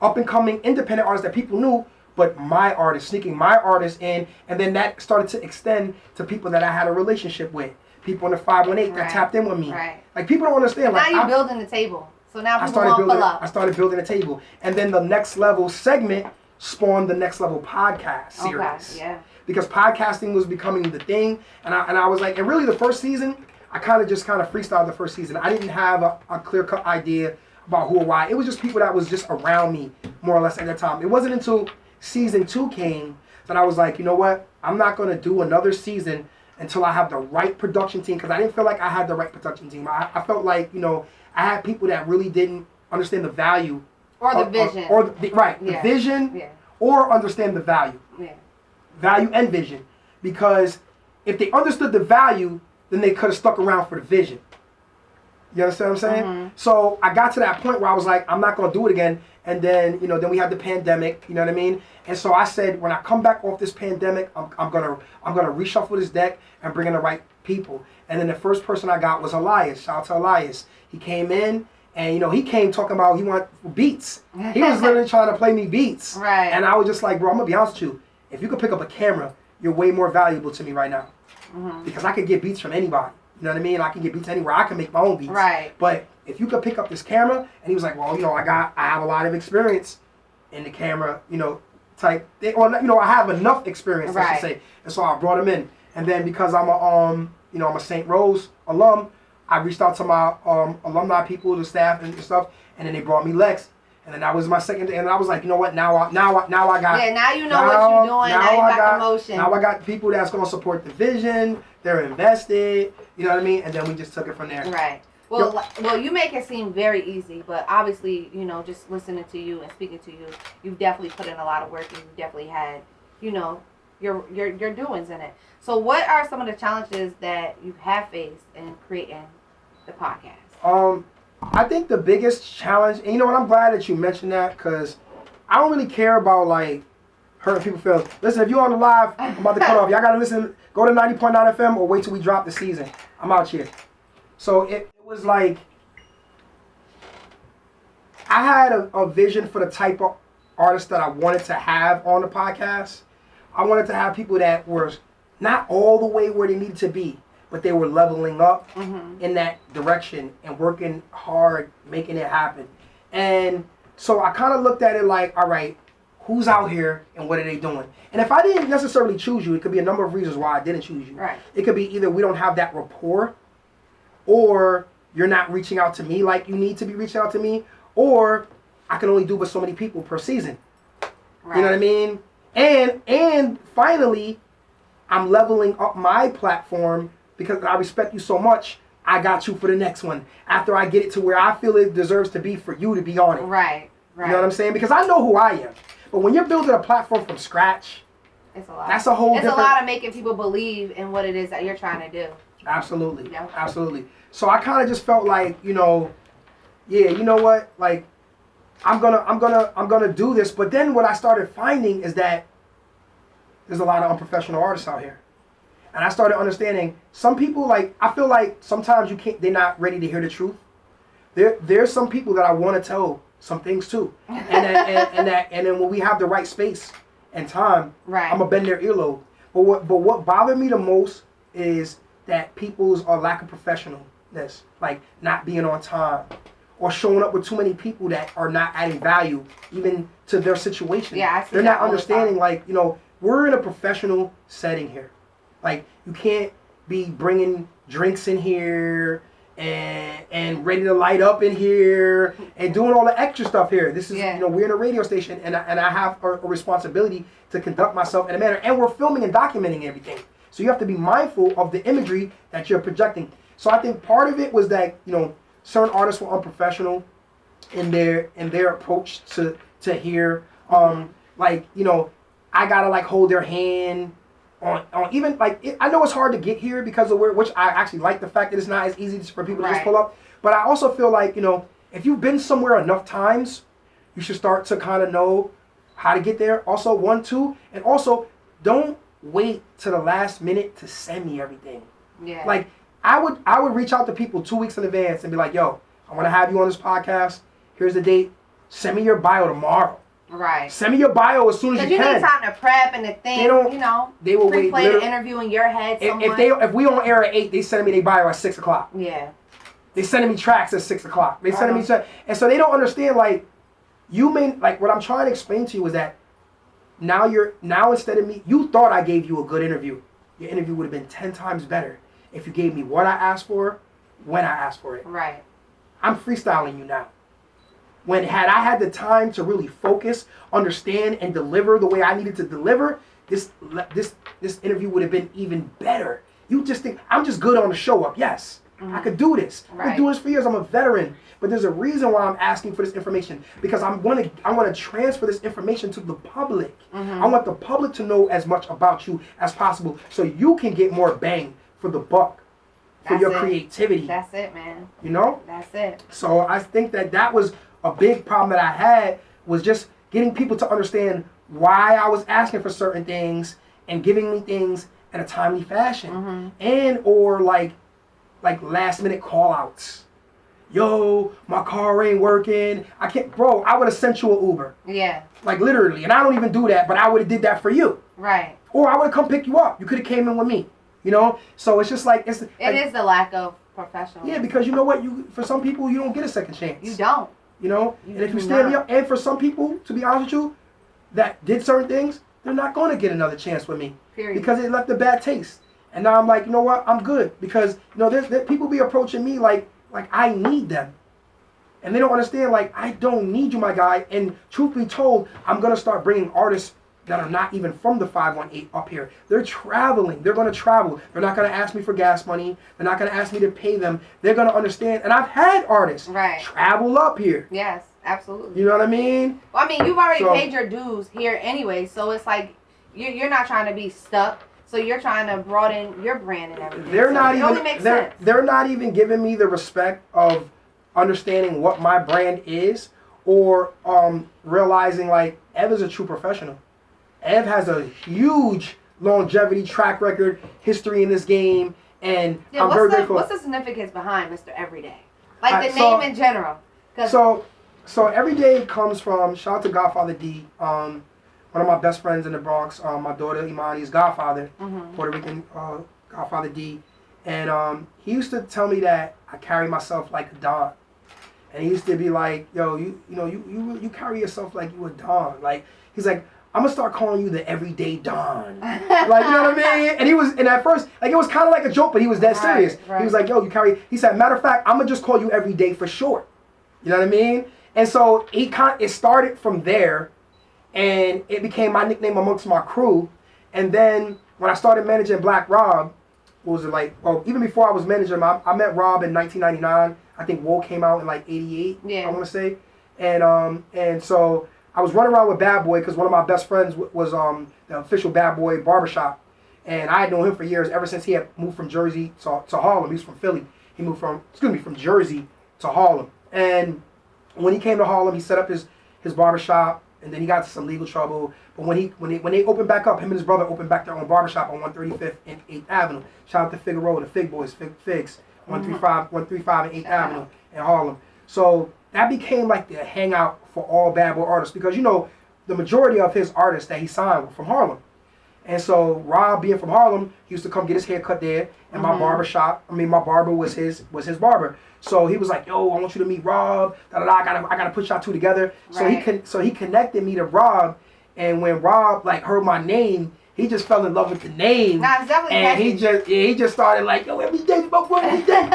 up and coming independent artists that people knew, but my artists, sneaking my artists in, and then that started to extend to people that I had a relationship with. People in the 518 that tapped in with me. Right. Like people don't understand. Now Like you're building the table. So now people won't pull up. I started building a table. And then the Next Level segment spawned the Next Level podcast series. Okay, yeah. Because podcasting was becoming the thing. And I was like, and really the first season, I kind of freestyled the first season. I didn't have a clear-cut idea about who or why. It was just people that was just around me, more or less, at that time. It wasn't until season 2 came that I was like, you know what? I'm not going to do another season until I have the right production team, because I didn't feel like I had the right production team. I felt like, you know, I had people that really didn't understand the value. Or the vision. The vision, or understand the value. Yeah. Value and vision. Because if they understood the value, then they could have stuck around for the vision. You understand what I'm saying? Mm-hmm. So I got to that point where I was like, I'm not going to do it again. And then, you know, then we had the pandemic, you know what I mean? And so I said, when I come back off this pandemic, I'm gonna reshuffle this deck and bring in the right people. And then the first person I got was Elias. Shout out to Elias. He came in, and, you know, he came talking about he wanted beats. He was literally trying to play me beats. Right. And I was just like, bro, I'm going to be honest with you. If you could pick up a camera, you're way more valuable to me right now. Mm-hmm. Because I could get beats from anybody. You know what I mean? I can get beats anywhere. I can make my own beats. Right. But if you could pick up this camera, and he was like, well, you know, I have a lot of experience in the camera, you know, type thing. Or, you know, I have enough experience, I should say. And so I brought him in. And then because I'm a St. Rose alum, I reached out to my alumni people, the staff and stuff, and then they brought me Lex. And then that was my second day, and I was like, you know what? Now I got. Yeah, now you know what you're doing. Now you got the motion. Now I got people that's gonna support the vision. They're invested. You know what I mean? And then we just took it from there. Right. Well, you make it seem very easy, but obviously, you know, just listening to you and speaking to you, you've definitely put in a lot of work, and you've definitely had, you know, your doings in it. So, what are some of the challenges that you have faced in creating the podcast? I think the biggest challenge, and you know what, I'm glad that you mentioned that, because I don't really care about, like, hurting people's feelings. Listen, if you're on the live, I'm about to cut off. Y'all got to listen, go to 90.9 FM or wait till we drop the season. I'm out here. So it was like, I had a vision for the type of artist that I wanted to have on the podcast. I wanted to have people that were not all the way where they needed to be, but they were leveling up in that direction and working hard, making it happen. And so I kind of looked at it like, all right, who's out here and what are they doing? And if I didn't necessarily choose you, it could be a number of reasons why I didn't choose you. Right. It could be either we don't have that rapport, or you're not reaching out to me like you need to be reaching out to me, or I can only do with so many people per season. Right. You know what I mean? And finally, I'm leveling up my platform because I respect you so much. I got you for the next one. After I get it to where I feel it deserves to be for you to be on it. Right. You know what I'm saying? Because I know who I am. But when you're building a platform from scratch, it's a lot. That's a whole different... It's a lot of making people believe in what it is that you're trying to do. Absolutely. Yeah. Absolutely. So I kind of just felt like, you know, yeah, you know what? Like, I'm gonna do this. But then what I started finding is that there's a lot of unprofessional artists out here. And I started understanding some people, like, I feel like sometimes they're not ready to hear the truth. There's some people that I want to tell some things to. And then when we have the right space and time, I'm gonna bend their earlobe. But what bothered me the most is that people's lack of professionalism unprofessionalness, like not being on time, or showing up with too many people that are not adding value even to their situation. Yeah, I see They're that not all the understanding, time. like, you know, we're in a professional setting here. Like, you can't be bringing drinks in here and ready to light up in here and doing all the extra stuff here. This is, you know, we're in a radio station, and I have a responsibility to conduct myself in a manner, and we're filming and documenting everything. So you have to be mindful of the imagery that you're projecting. So I think part of it was that, you know, certain artists were unprofessional in their approach to hear. Like, you know, I gotta like hold their hand on even like I know it's hard to get here because of which I actually like the fact that it's not as easy for people to just pull up. But I also feel like, you know, if you've been somewhere enough times, you should start to kind of know how to get there. Also, 1, 2, and also don't wait to the last minute to send me everything. Yeah. Like I would reach out to people 2 weeks in advance and be like, yo, I want to have you on this podcast. Here's the date. Send me your bio tomorrow. Right. Send me your bio as soon as you can. Because you need time to prep and to think, you know. They will wait. Replay the interview in your head somewhat. If we on air at 8, they send me their bio at 6 o'clock. Yeah. They sending me tracks at 6 o'clock. They sending me, and so they don't understand, like, what I'm trying to explain to you is that now instead of me, you thought I gave you a good interview. Your interview would have been 10 times better if you gave me what I asked for, when I asked for it. Right. I'm freestyling you now. Had I had the time to really focus, understand, and deliver the way I needed to deliver, this interview would have been even better. You just think I'm just good on the show up. Yes, I could do this. I've been doing this for years. I'm a veteran, but there's a reason why I'm asking for this information, because I want to transfer this information to the public. I want the public to know as much about you as possible, so you can get more bang for the buck, for your creativity. That's it, man. You know. That's it. So I think that was a big problem that I had, was just getting people to understand why I was asking for certain things and giving me things in a timely fashion, and or like last minute call outs. Yo, my car ain't working. I can't, bro. I would have sent you an Uber. Yeah. Like literally, and I don't even do that, but I would have did that for you. Right. Or I would have come pick you up. You could have came in with me. You know. So it's just like it is the lack of professionalism. Yeah, because you know what, for some people you don't get a second chance. You don't. You know, and if you stand me up, and for some people, to be honest with you, that did certain things, they're not going to get another chance with me. Period. Because it left a bad taste. And now I'm like, you know what, I'm good. Because, you know, there's people be approaching me like I need them. And they don't understand, like, I don't need you, my guy. And truth be told, I'm going to start bringing artists that are not even from the 518 up here. They're traveling. They're going to travel. They're not going to ask me for gas money. They're not going to ask me to pay them. They're going to understand. And I've had artists travel up here. Yes, absolutely. You know what I mean? Well, I mean, you've already paid your dues here anyway, so it's like you're not trying to be stuck. So you're trying to broaden your brand and everything. It only makes sense. They're not even giving me the respect of understanding what my brand is, or realizing like Ev is a true professional. Ev has a huge longevity, track record, history in this game, and I'm very grateful. What's the significance behind Mr. Everyday? Like the name in general. So Everyday comes from, shout out to Godfather D, one of my best friends in the Bronx, my daughter Imani's godfather, Puerto Rican Godfather D, and he used to tell me that I carry myself like a don, and he used to be like, yo, you carry yourself like you a don, like he's like, I'm gonna start calling you the everyday Don. Like, you know what I mean? And at first, like, it was kind of like a joke, but he was dead serious. Right. He was like, yo, he said, matter of fact, I'm gonna just call you Everyday for short. You know what I mean? And so it started from there, and it became my nickname amongst my crew. And then when I started managing Black Rob, what was it like? Well, even before I was managing him, I met Rob in 1999. I think Woe came out in like 88, I want to say. And so I was running around with Bad Boy because one of my best friends was the official Bad Boy barbershop. And I had known him for years, ever since he had moved from Jersey to Harlem. He was from Philly. He moved from Jersey to Harlem. And when he came to Harlem, he set up his barbershop, and then he got into some legal trouble. But when they opened back up, him and his brother opened back their own barbershop on 135th and 8th Avenue. Shout out to Figueroa, the Fig Boys, Figs, 135 and 8th Avenue in Harlem. So that became like the hangout for all Bad Boy artists, because, you know, the majority of his artists that he signed were from Harlem. And so Rob, being from Harlem, he used to come get his hair cut there. And my barber was his barber. So he was like, yo, I want you to meet Rob. I gotta put y'all two together. Right. So he connected me to Rob. And when Rob like heard my name, he just fell in love with the name. Nah, it's definitely and he just started like, yo, every day, every day,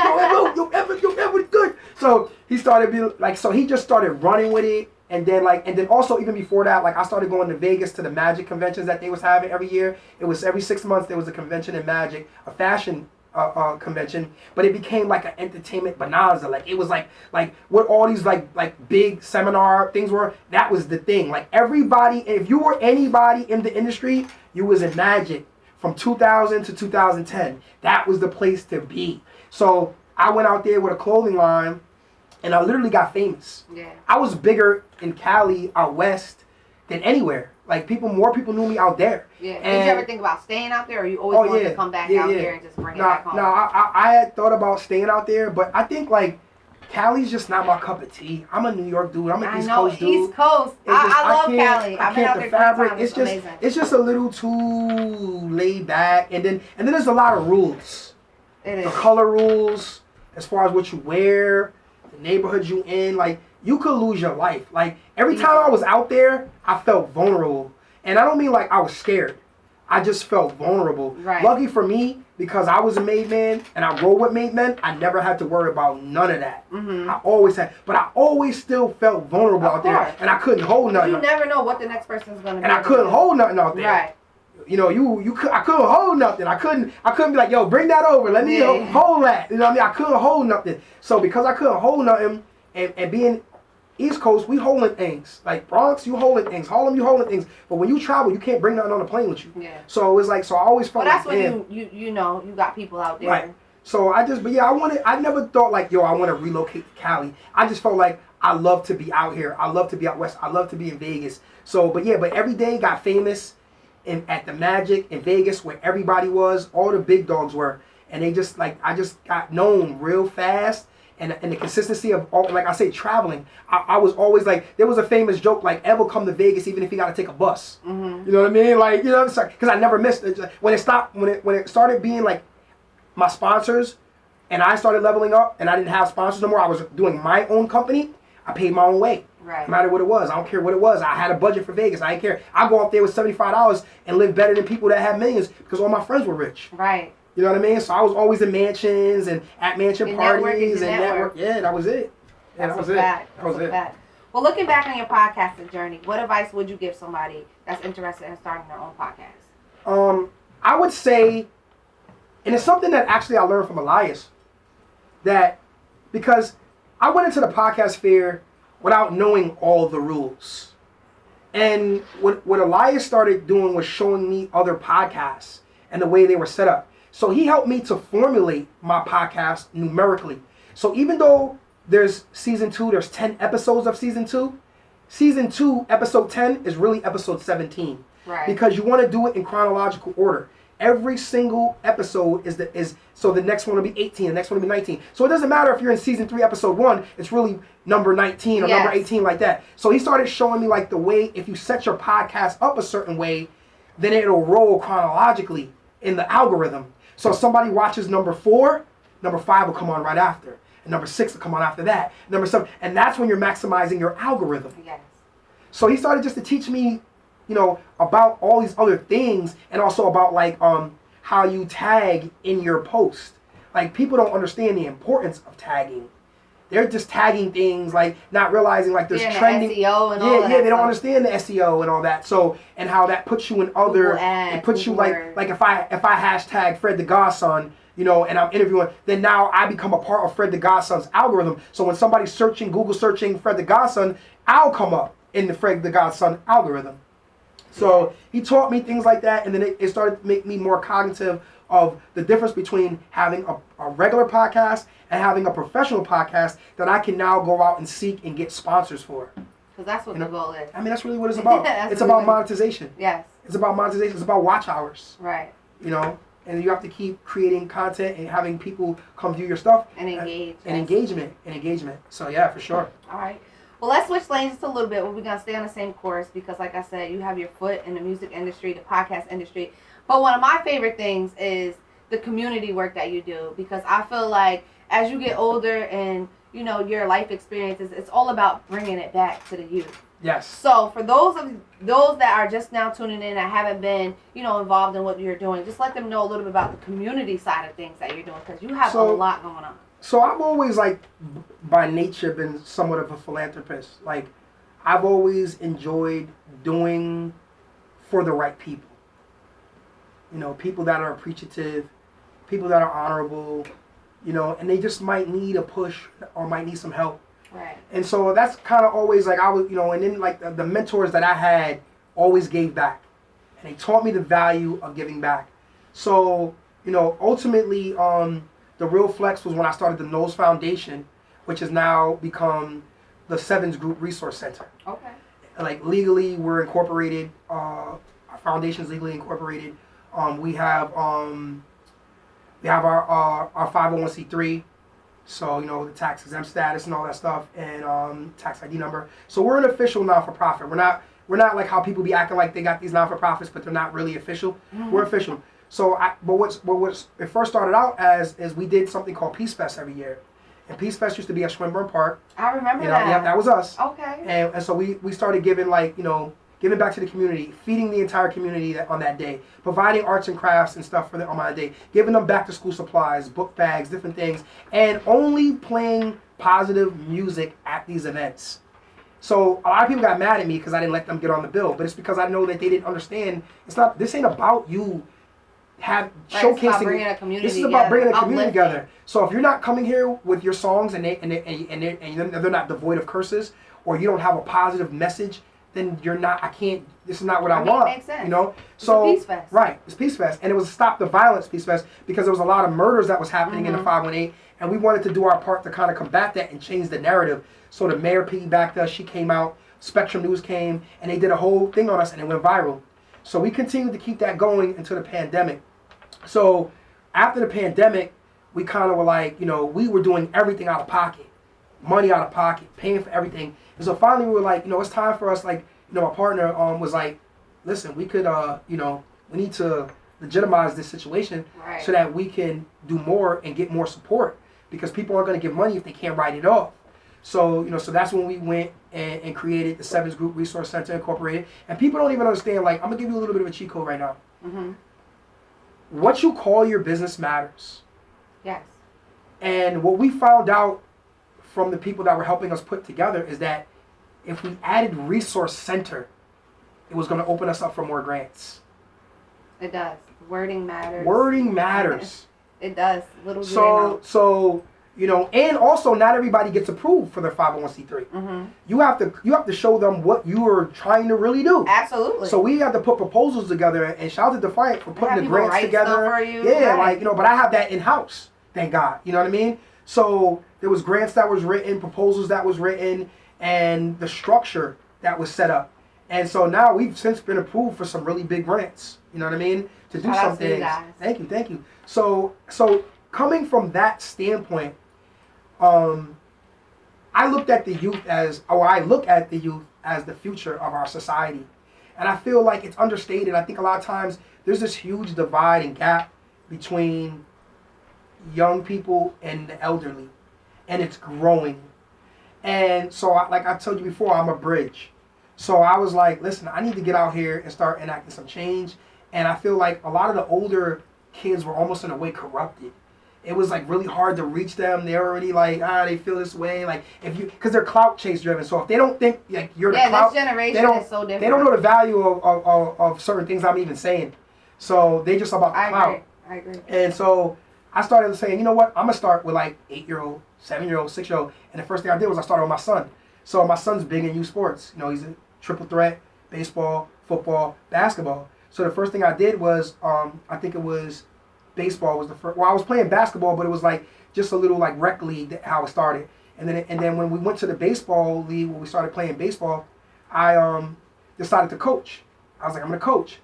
yo, ever good. So he started being like, so he just started running with it. And then also even before that, like I started going to Vegas to the Magic conventions that they was having every year. It was every 6 months there was a convention in Magic, a fashion convention, but it became like an entertainment bonanza. Like it was like what all these like big seminar things were. That was the thing. Like everybody, if you were anybody in the industry, you was in Magic from 2000 to 2010. That was the place to be. So I went out there with a clothing line, and I literally got famous. Yeah. I was bigger in Cali, out west, than anywhere. Like more people knew me out there. Yeah. And did you ever think about staying out there, or you always wanted to come back out here and just bring it back home? No, I had thought about staying out there, but I think like Cali's just not my cup of tea. I'm a New York dude. I'm an East Coast dude. East Coast. I love Cali. I've been out there fabric. times. It's just a little too laid back, and then there's a lot of rules. It is. The color rules, as far as what you wear, the neighborhoods you in, like you could lose your life. Like every time I was out there, I felt vulnerable, and I don't mean like I was scared. I just felt vulnerable. Right. Lucky for me, because I was a made man and I roll with made men, I never had to worry about none of that. Mm-hmm. I always had, but I always still felt vulnerable out there, and I couldn't hold nothing. You never know what the next person's gonna be. And I couldn't hold nothing out there. Right. You know, I couldn't hold nothing. I couldn't be like, yo, bring that over. Let me hold that. You know what I mean? I couldn't hold nothing. So because I couldn't hold nothing, and being East Coast, we holding things. Like Bronx, you holding things. Harlem, you holding things. But when you travel, you can't bring nothing on the plane with you. Yeah. So it was like, so I always felt well, that's like, when you know you got people out there. Right. So I never thought like, yo, I want to relocate to Cali. I just felt like I love to be out here. I love to be out west. I love to be in Vegas. So, but every day got famous at the Magic in Vegas, where everybody was, all the big dogs were. And they just like, I just got known real fast. And the consistency of, all, like I say, traveling. I was always like, there was a famous joke, like, Ev will come to Vegas even if he got to take a bus. Mm-hmm. You know what I mean? Like, you know, because I never missed it. When it started being like my sponsors, and I started leveling up, and I didn't have sponsors no more. I was doing my own company. I paid my own way. Right. No matter what it was. I don't care what it was. I had a budget for Vegas. I didn't care. I go out there with $75 and live better than people that have millions because all my friends were rich. Right. You know what I mean? So I was always in mansions and at mansion parties and network. Yeah, that was it. Yeah, that was it. That was it. Well, looking back on your podcasting journey, what advice would you give somebody that's interested in starting their own podcast? I would say, and it's something that actually I learned from Elias, that because I went into the podcast sphere without knowing all the rules. And what Elias started doing was showing me other podcasts and the way they were set up. So he helped me to formulate my podcast numerically. So even though there's season 2, there's 10 episodes of season 2, season 2, episode 10 is really episode 17. Right. Because you want to do it in chronological order. Every single episode is so the next one will be 18, the next one will be 19. So it doesn't matter if you're in season 3, episode 1, it's really number 19 or number 18 like that. So he started showing me like the way, if you set your podcast up a certain way, then it'll roll chronologically in the algorithm. So if somebody watches number 4, number 5 will come on right after. And number 6 will come on after that. Number 7, and that's when you're maximizing your algorithm. Yes. So he started just to teach me, you know, about all these other things, and also about like how you tag in your post. Like people don't understand the importance of tagging. They're just tagging things, like not realizing like there's trending. The SEO and all that. Yeah, they don't understand the SEO and all that. So, and how that puts you in other. It puts you like if I hashtag Fred the Godson, you know, and I'm interviewing, then now I become a part of Fred the Godson's algorithm. So when somebody's searching, Google searching Fred the Godson, I'll come up in the Fred the Godson algorithm. So he taught me things like that, and then it started to make me more cognitive of the difference between having a regular podcast and having a professional podcast that I can now go out and seek and get sponsors for. Because that's what the goal is. I mean, that's really what it's about. It's about monetization. Yes. It's about monetization. It's about watch hours. Right. You know, and you have to keep creating content and having people come view your stuff. And engage. And engagement. So yeah, for sure. All right. Well, let's switch lanes just a little bit. We're going to stay on the same course because, like I said, you have your foot in the music industry, the podcast industry. But one of my favorite things is the community work that you do, because I feel like as you get older and, you know, your life experiences, it's all about bringing it back to the youth. Yes. So for those that are just now tuning in that haven't been, you know, involved in what you're doing, just let them know a little bit about the community side of things that you're doing, because you have a lot going on. So I've always, like, by nature been somewhat of a philanthropist. Like, I've always enjoyed doing for the right people. You know, people that are appreciative, people that are honorable, you know, and they just might need a push or might need some help. Right. And so that's kind of always, like, I was, you know, and then, like, the mentors that I had always gave back. And they taught me the value of giving back. So, you know, ultimately, the real flex was when I started the Knowles Foundation, which has now become the Sevens Group Resource Center. Okay. Like, legally, we're incorporated. Our foundation's legally incorporated. We have our 501c3, so, you know, the tax exempt status and all that stuff, and tax ID number. So we're an official non-for-profit. We're not like how people be acting like they got these non-for-profits, but they're not really official. Mm-hmm. We're official. So, but what's it first started out as is we did something called Peace Fest every year, and Peace Fest used to be at Swinburne Park. I remember that. Yeah, that was us. Okay. And so we started giving, like, you know, giving back to the community, feeding the entire community on that day, providing arts and crafts and stuff for them on that day, giving them back to school supplies, book bags, different things, and only playing positive music at these events. So a lot of people got mad at me because I didn't let them get on the bill, but it's because I know that they didn't understand. This ain't about you showcasing. This is about bringing a community together. So if you're not coming here with your songs and they're not devoid of curses, or you don't have a positive message, then you're not. This is not what I want. It makes sense. You know. So it's a Peace Fest. Right, it's Peace Fest, and it was a Stop the Violence Peace Fest because there was a lot of murders that was happening in the 518, and we wanted to do our part to kind of combat that and change the narrative. So the mayor piggybacked us. She came out. Spectrum News came, and they did a whole thing on us, and it went viral. So we continued to keep that going into the pandemic. So after the pandemic, we kind of were like, you know, we were doing everything out of pocket, money out of pocket, paying for everything. And so finally we were like, you know, it's time for us, like, you know, my partner was like, listen, we could, you know, we need to legitimize this situation so that we can do more and get more support, because people aren't going to give money if they can't write it off. So, you know, so that's when we went and created the Sevens Group Resource Center Incorporated. And people don't even understand, like, I'm going to give you a little bit of a cheat code right now. Mm-hmm. What you call your business matters. Yes. And what we found out from the people that were helping us put together is that if we added Resource Center, it was going to open us up for more grants. It does. Wording matters. Wording matters. It does. Little So, you know, and also not everybody gets approved for their 501c3. Mm-hmm. You have to show them what you are trying to really do. Absolutely. So we had to put proposals together, and shout out to Defiant for putting the grants together. For you. Yeah, like, you know, but I have that in house. Thank God. You know what I mean? So there was grants that was written, proposals that was written, and the structure that was set up. And so now we've since been approved for some really big grants. You know what I mean? To do some things. Thank you. So coming from that standpoint, I look at the youth as the future of our society. And I feel like it's understated. I think a lot of times there's this huge divide and gap between young people and the elderly. And it's growing. And so, like I told you before, I'm a bridge. So I was like, listen, I need to get out here and start enacting some change. And I feel like a lot of the older kids were almost in a way corrupted. It was like really hard to reach them. They're already like, they feel this way. Like because they're clout chase driven. So if they don't think like you're the clout, this generation is so different. They don't know the value of certain things I'm even saying. So they just about the clout. I agree. And so I started saying, you know what? I'm gonna start with like 8-year-old, 7-year-old, 6-year-old. And the first thing I did was I started with my son. So my son's big in youth sports. You know, he's a triple threat: baseball, football, basketball. So the first thing I did was, I think it was baseball was the first. Well, I was playing basketball, but it was like just a little like rec league how it started. And then when we went to the baseball league, when we started playing baseball, I decided to coach. I was like, I'm gonna coach.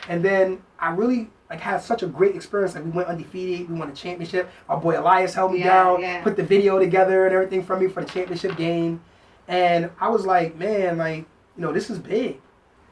And then I really like had such a great experience. Like we went undefeated, we won a championship. Our boy Elias held me down, put the video together and everything for me for the championship game. And I was like, man, like, this is big.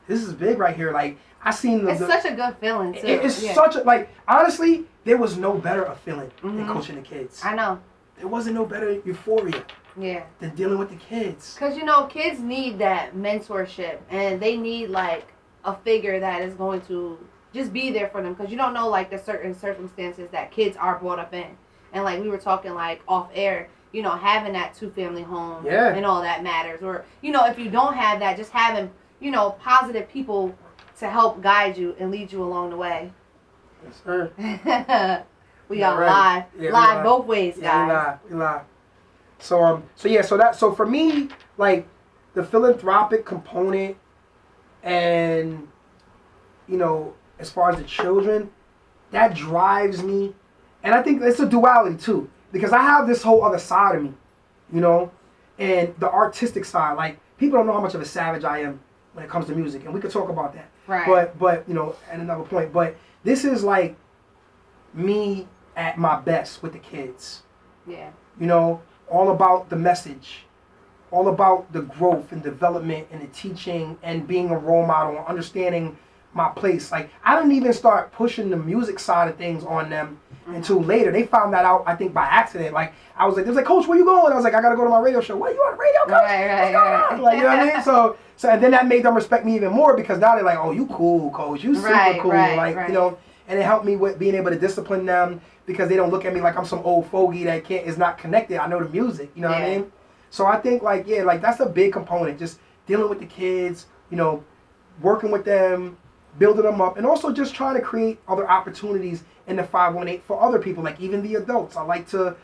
This is big right here. Like, I seen It's such a good feeling, too. It's such a, like, honestly, there was no better a feeling than coaching the kids. I know. There wasn't no better euphoria than dealing with the kids. Because, kids need that mentorship, and they need, like, a figure that is going to just be there for them. Because you don't know, like, the certain circumstances that kids are brought up in. And, like, we were talking, like, off air, having that 2-family home and all that matters. Or, if you don't have that, just having, positive people to help guide you and lead you along the way. Yes, sir. We are live. Live both ways, guys. We live. So for me, like, the philanthropic component and, as far as the children, that drives me. And I think it's a duality, too. Because I have this whole other side of me, and the artistic side. Like, people don't know how much of a savage I am when it comes to music. And we could talk about that. Right. But at another point. But this is, like, me at my best with the kids. Yeah. All about the message, all about the growth and development and the teaching and being a role model and understanding my place. Like, I didn't even start pushing the music side of things on them until later. They found that out, I think, by accident. Like, I was like, they was like, Coach, where you going? I was like, I got to go to my radio show. What, you on the radio, Coach? Right. Like, you know what I mean? So and then that made them respect me even more because now they're like, oh, you cool, Coach. You super cool. And it helped me with being able to discipline them because they don't look at me like I'm some old fogey that is not connected. I know the music, you know what I mean? So I think, like, that's a big component. Just dealing with the kids, working with them, building them up, and also just trying to create other opportunities in the 518 for other people, like even the adults. I like to,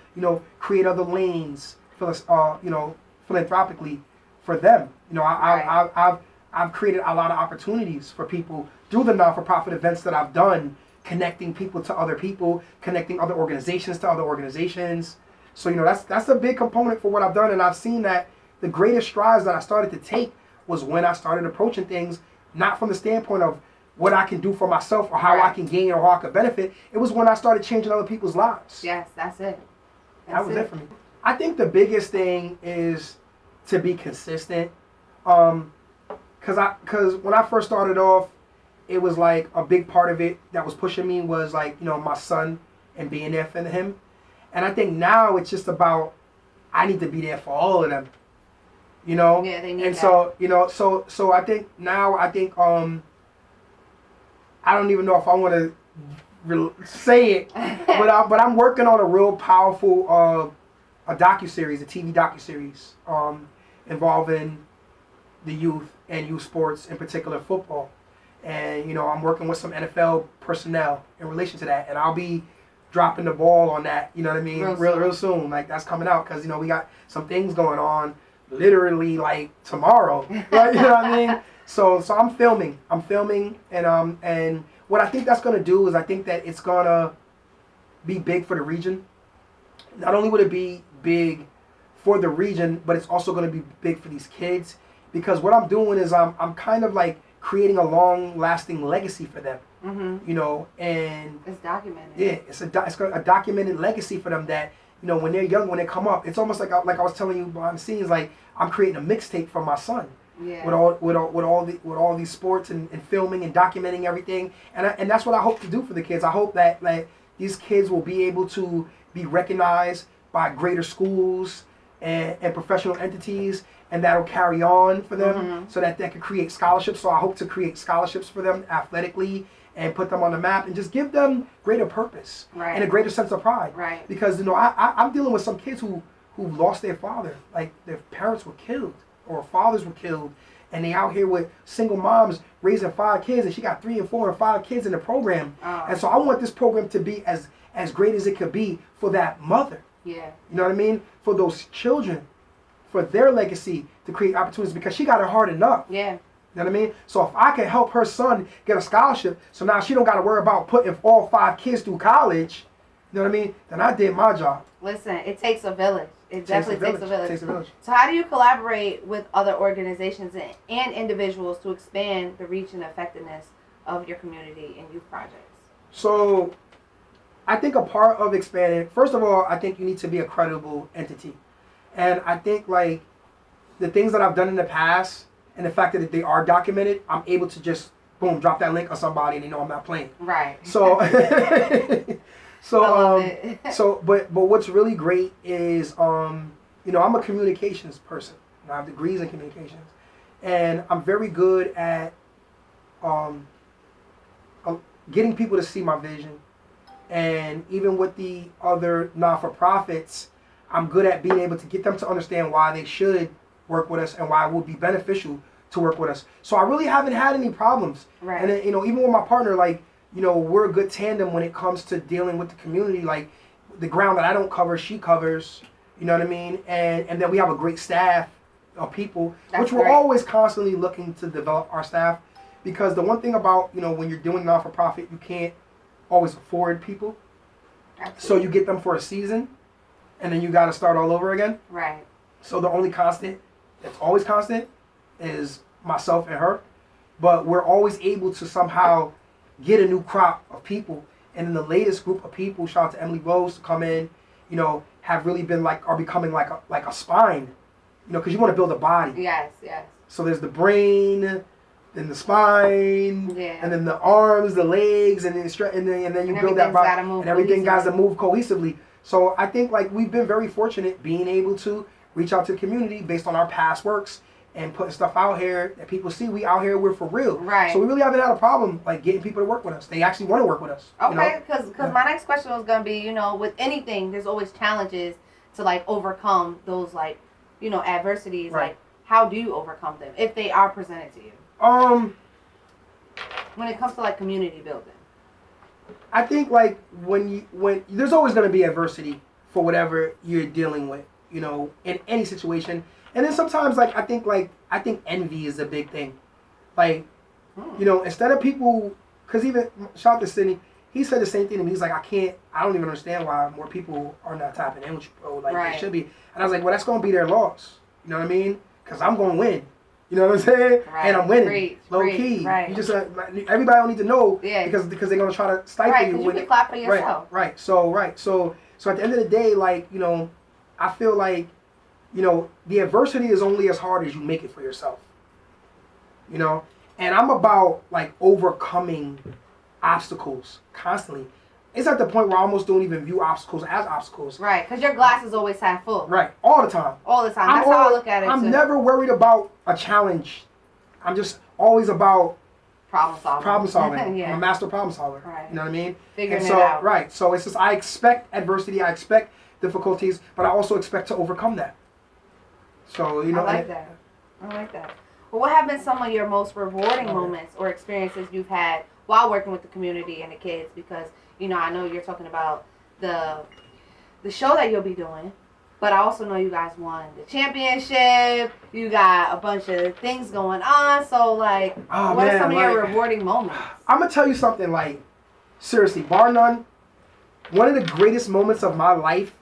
create other lanes, philanthropically for them. I've created a lot of opportunities for people through the non-for-profit events that I've done, connecting people to other people, connecting other organizations to other organizations. So, that's a big component for what I've done. And I've seen that the greatest strides that I started to take was when I started approaching things, not from the standpoint of what I can do for myself or how I can gain or how I can benefit. It was when I started changing other people's lives. Yes, that's it. That was it for me. I think the biggest thing is to be consistent. Because when I first started off, it was like a big part of it that was pushing me was like, my son and being there for him. And I think now it's just about, I need to be there for all of them, Yeah, they need and that. So I think now, I don't even know if I want to say it, but I'm working on a real powerful a docuseries, a TV docuseries involving the youth and youth sports, in particular football. And, I'm working with some NFL personnel in relation to that. And I'll be dropping the ball on that, you know what I mean, real soon. Like, that's coming out because, we got some things going on literally, like, tomorrow. Right? You know what I mean? So I'm filming, and what I think that's going to do is I think that it's going to be big for the region. Not only would it be big for the region, but it's also going to be big for these kids because what I'm doing is I'm kind of like creating a long-lasting legacy for them, and it's documented. Yeah, it's a documented legacy for them that, when they're young, when they come up, it's almost like I was telling you behind the scenes, like I'm creating a mixtape for my son. Yeah. With all these sports and filming and documenting everything, and that's what I hope to do for the kids. I hope that like these kids will be able to be recognized by greater schools and professional entities, and that'll carry on for them so that they can create scholarships. So I hope to create scholarships for them athletically and put them on the map and just give them greater purpose and a greater sense of pride. Right. Because I'm dealing with some kids who lost their father, like their parents were killed or fathers were killed, and they out here with single moms raising 5 kids, and she got 3 and 4 and 5 kids in the program. And so I want this program to be as great as it could be for that mother. Yeah. You know what I mean? For those children, for their legacy to create opportunities because she got it hard enough. Yeah. You know what I mean? So if I can help her son get a scholarship, so now she don't got to worry about putting all 5 kids through college, you know what I mean? Then I did my job. Listen, it takes a village. It definitely takes a village. It takes a village. So how do you collaborate with other organizations and individuals to expand the reach and effectiveness of your community and youth projects? So I think a part of expanding, first of all, I think you need to be a credible entity. And I think like the things that I've done in the past and the fact that they are documented, I'm able to just boom drop that link on somebody and they know I'm not playing. Right. So but what's really great is you know, I'm a communications person. I have degrees in communications, and I'm very good at getting people to see my vision. And even with the other non-for-profits, I'm good at being able to get them to understand why they should work with us and why it would be beneficial to work with us. So I really haven't had any problems. Right. And then, you know, even with my partner, like, you know, we're a good tandem when it comes to dealing with the community. Like, the ground that I don't cover, she covers. You know what I mean? And then we have a great staff of people, which we're always constantly looking to develop our staff. Because the one thing about, you know, when you're doing non-for-profit, you can't always afford people. Absolutely. So you get them for a season, and then you got to start all over again. Right. So the only constant that's always constant is myself and her. But we're always able to somehow get a new crop of people. And then the latest group of people, shout out to Emily Rose, to come in, you know, have really been are becoming like a spine. You know, because you want to build a body. Yes, yes. So there's the brain, then the spine, and then the arms, the legs, and then you build that body, and everything has to move cohesively. So I think like we've been very fortunate being able to reach out to the community based on our past works and putting stuff out here that people see. We out here, we're for real. Right. So we really haven't had a problem like getting people to work with us. They actually want to work with us. Okay, because my next question was gonna be, you know, with anything, there's always challenges to like overcome those like, you know, adversities. Right. Like, how do you overcome them if they are presented to you? When it comes to like community building, I think like when there's always going to be adversity for whatever you're dealing with, you know, in any situation. And then sometimes like I think envy is a big thing. Like, you know, instead of people, because even shout out to Sydney, he said the same thing to me. He's like, I don't even understand why more people are not tapping in with you, bro. Like they should be. And I was like, well, that's going to be their loss. You know what I mean? Because I'm going to win. You know what I'm saying? Right. And I'm winning, low key. Right. You just everybody don't need to know because they're gonna try to stifle you. Right, you can clap for yourself. Right. So at the end of the day, like, you know, I feel like, you know, the adversity is only as hard as you make it for yourself. You know, and I'm about like overcoming obstacles constantly. It's at the point where I almost don't even view obstacles as obstacles. Right, because your glass is always half full. Right, all the time. All the time. That's how I look at it. I'm never worried about a challenge. I'm just always about problem solving. Yeah. I'm a master problem solver. Right. You know what I mean? Figuring it out. Right. So it's just I expect adversity, I expect difficulties, but I also expect to overcome that. So, you know. I like that. Well, what have been some of your most rewarding moments or experiences you've had while working with the community and the kids? Because, you know, I know you're talking about the show that you'll be doing, but I also know you guys won the championship. You got a bunch of things going on. So, like, what are some of your rewarding moments? I'm going to tell you something, like, seriously, bar none, one of the greatest moments of my life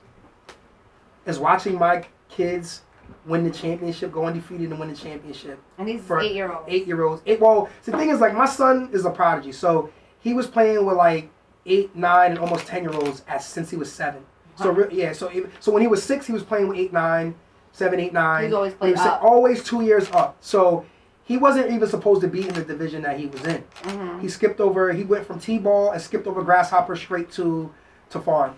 is watching my kids win the championship, go undefeated and win the championship. And these 8-year-olds. 8-year-olds. Well, the thing is, like, my son is a prodigy. So he was playing with, like, 8, 9, and almost 10-year-olds since he was 7. So, yeah, so when he was 6, he was playing with 8, 9, 7, 8, 9. He's always played up. Always 2 years up. So he wasn't even supposed to be in the division that he was in. Mm-hmm. He went from T-ball and skipped over grasshopper straight to farm.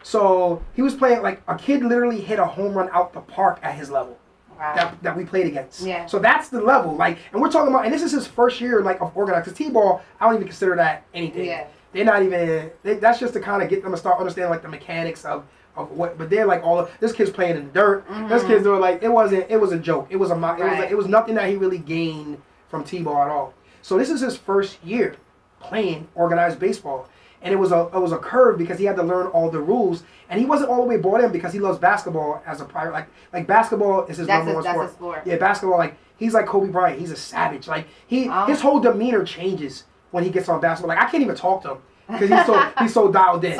So he was playing, like, a kid literally hit a home run out the park at his level. Wow. That we played against. Yeah. So that's the level. Like, and we're talking about, and this is his first year, like, of organized. Because T-ball, I don't even consider that anything. Yeah. They're not even, that's just to kind of get them to start understanding, like, the mechanics of what, but they're like this kid's playing in the dirt. Mm-hmm. This kid's doing, like, it was a joke. It was it was nothing that he really gained from T-ball at all. So this is his first year playing organized baseball. And it was a curve because he had to learn all the rules, and he wasn't all the way bought in because he loves basketball as a prior, like basketball is his number one sport. That's his sport. Yeah, basketball, like, he's like Kobe Bryant. He's a savage. Like, his whole demeanor changes when he gets on basketball. Like, I can't even talk to him because he's so dialed in.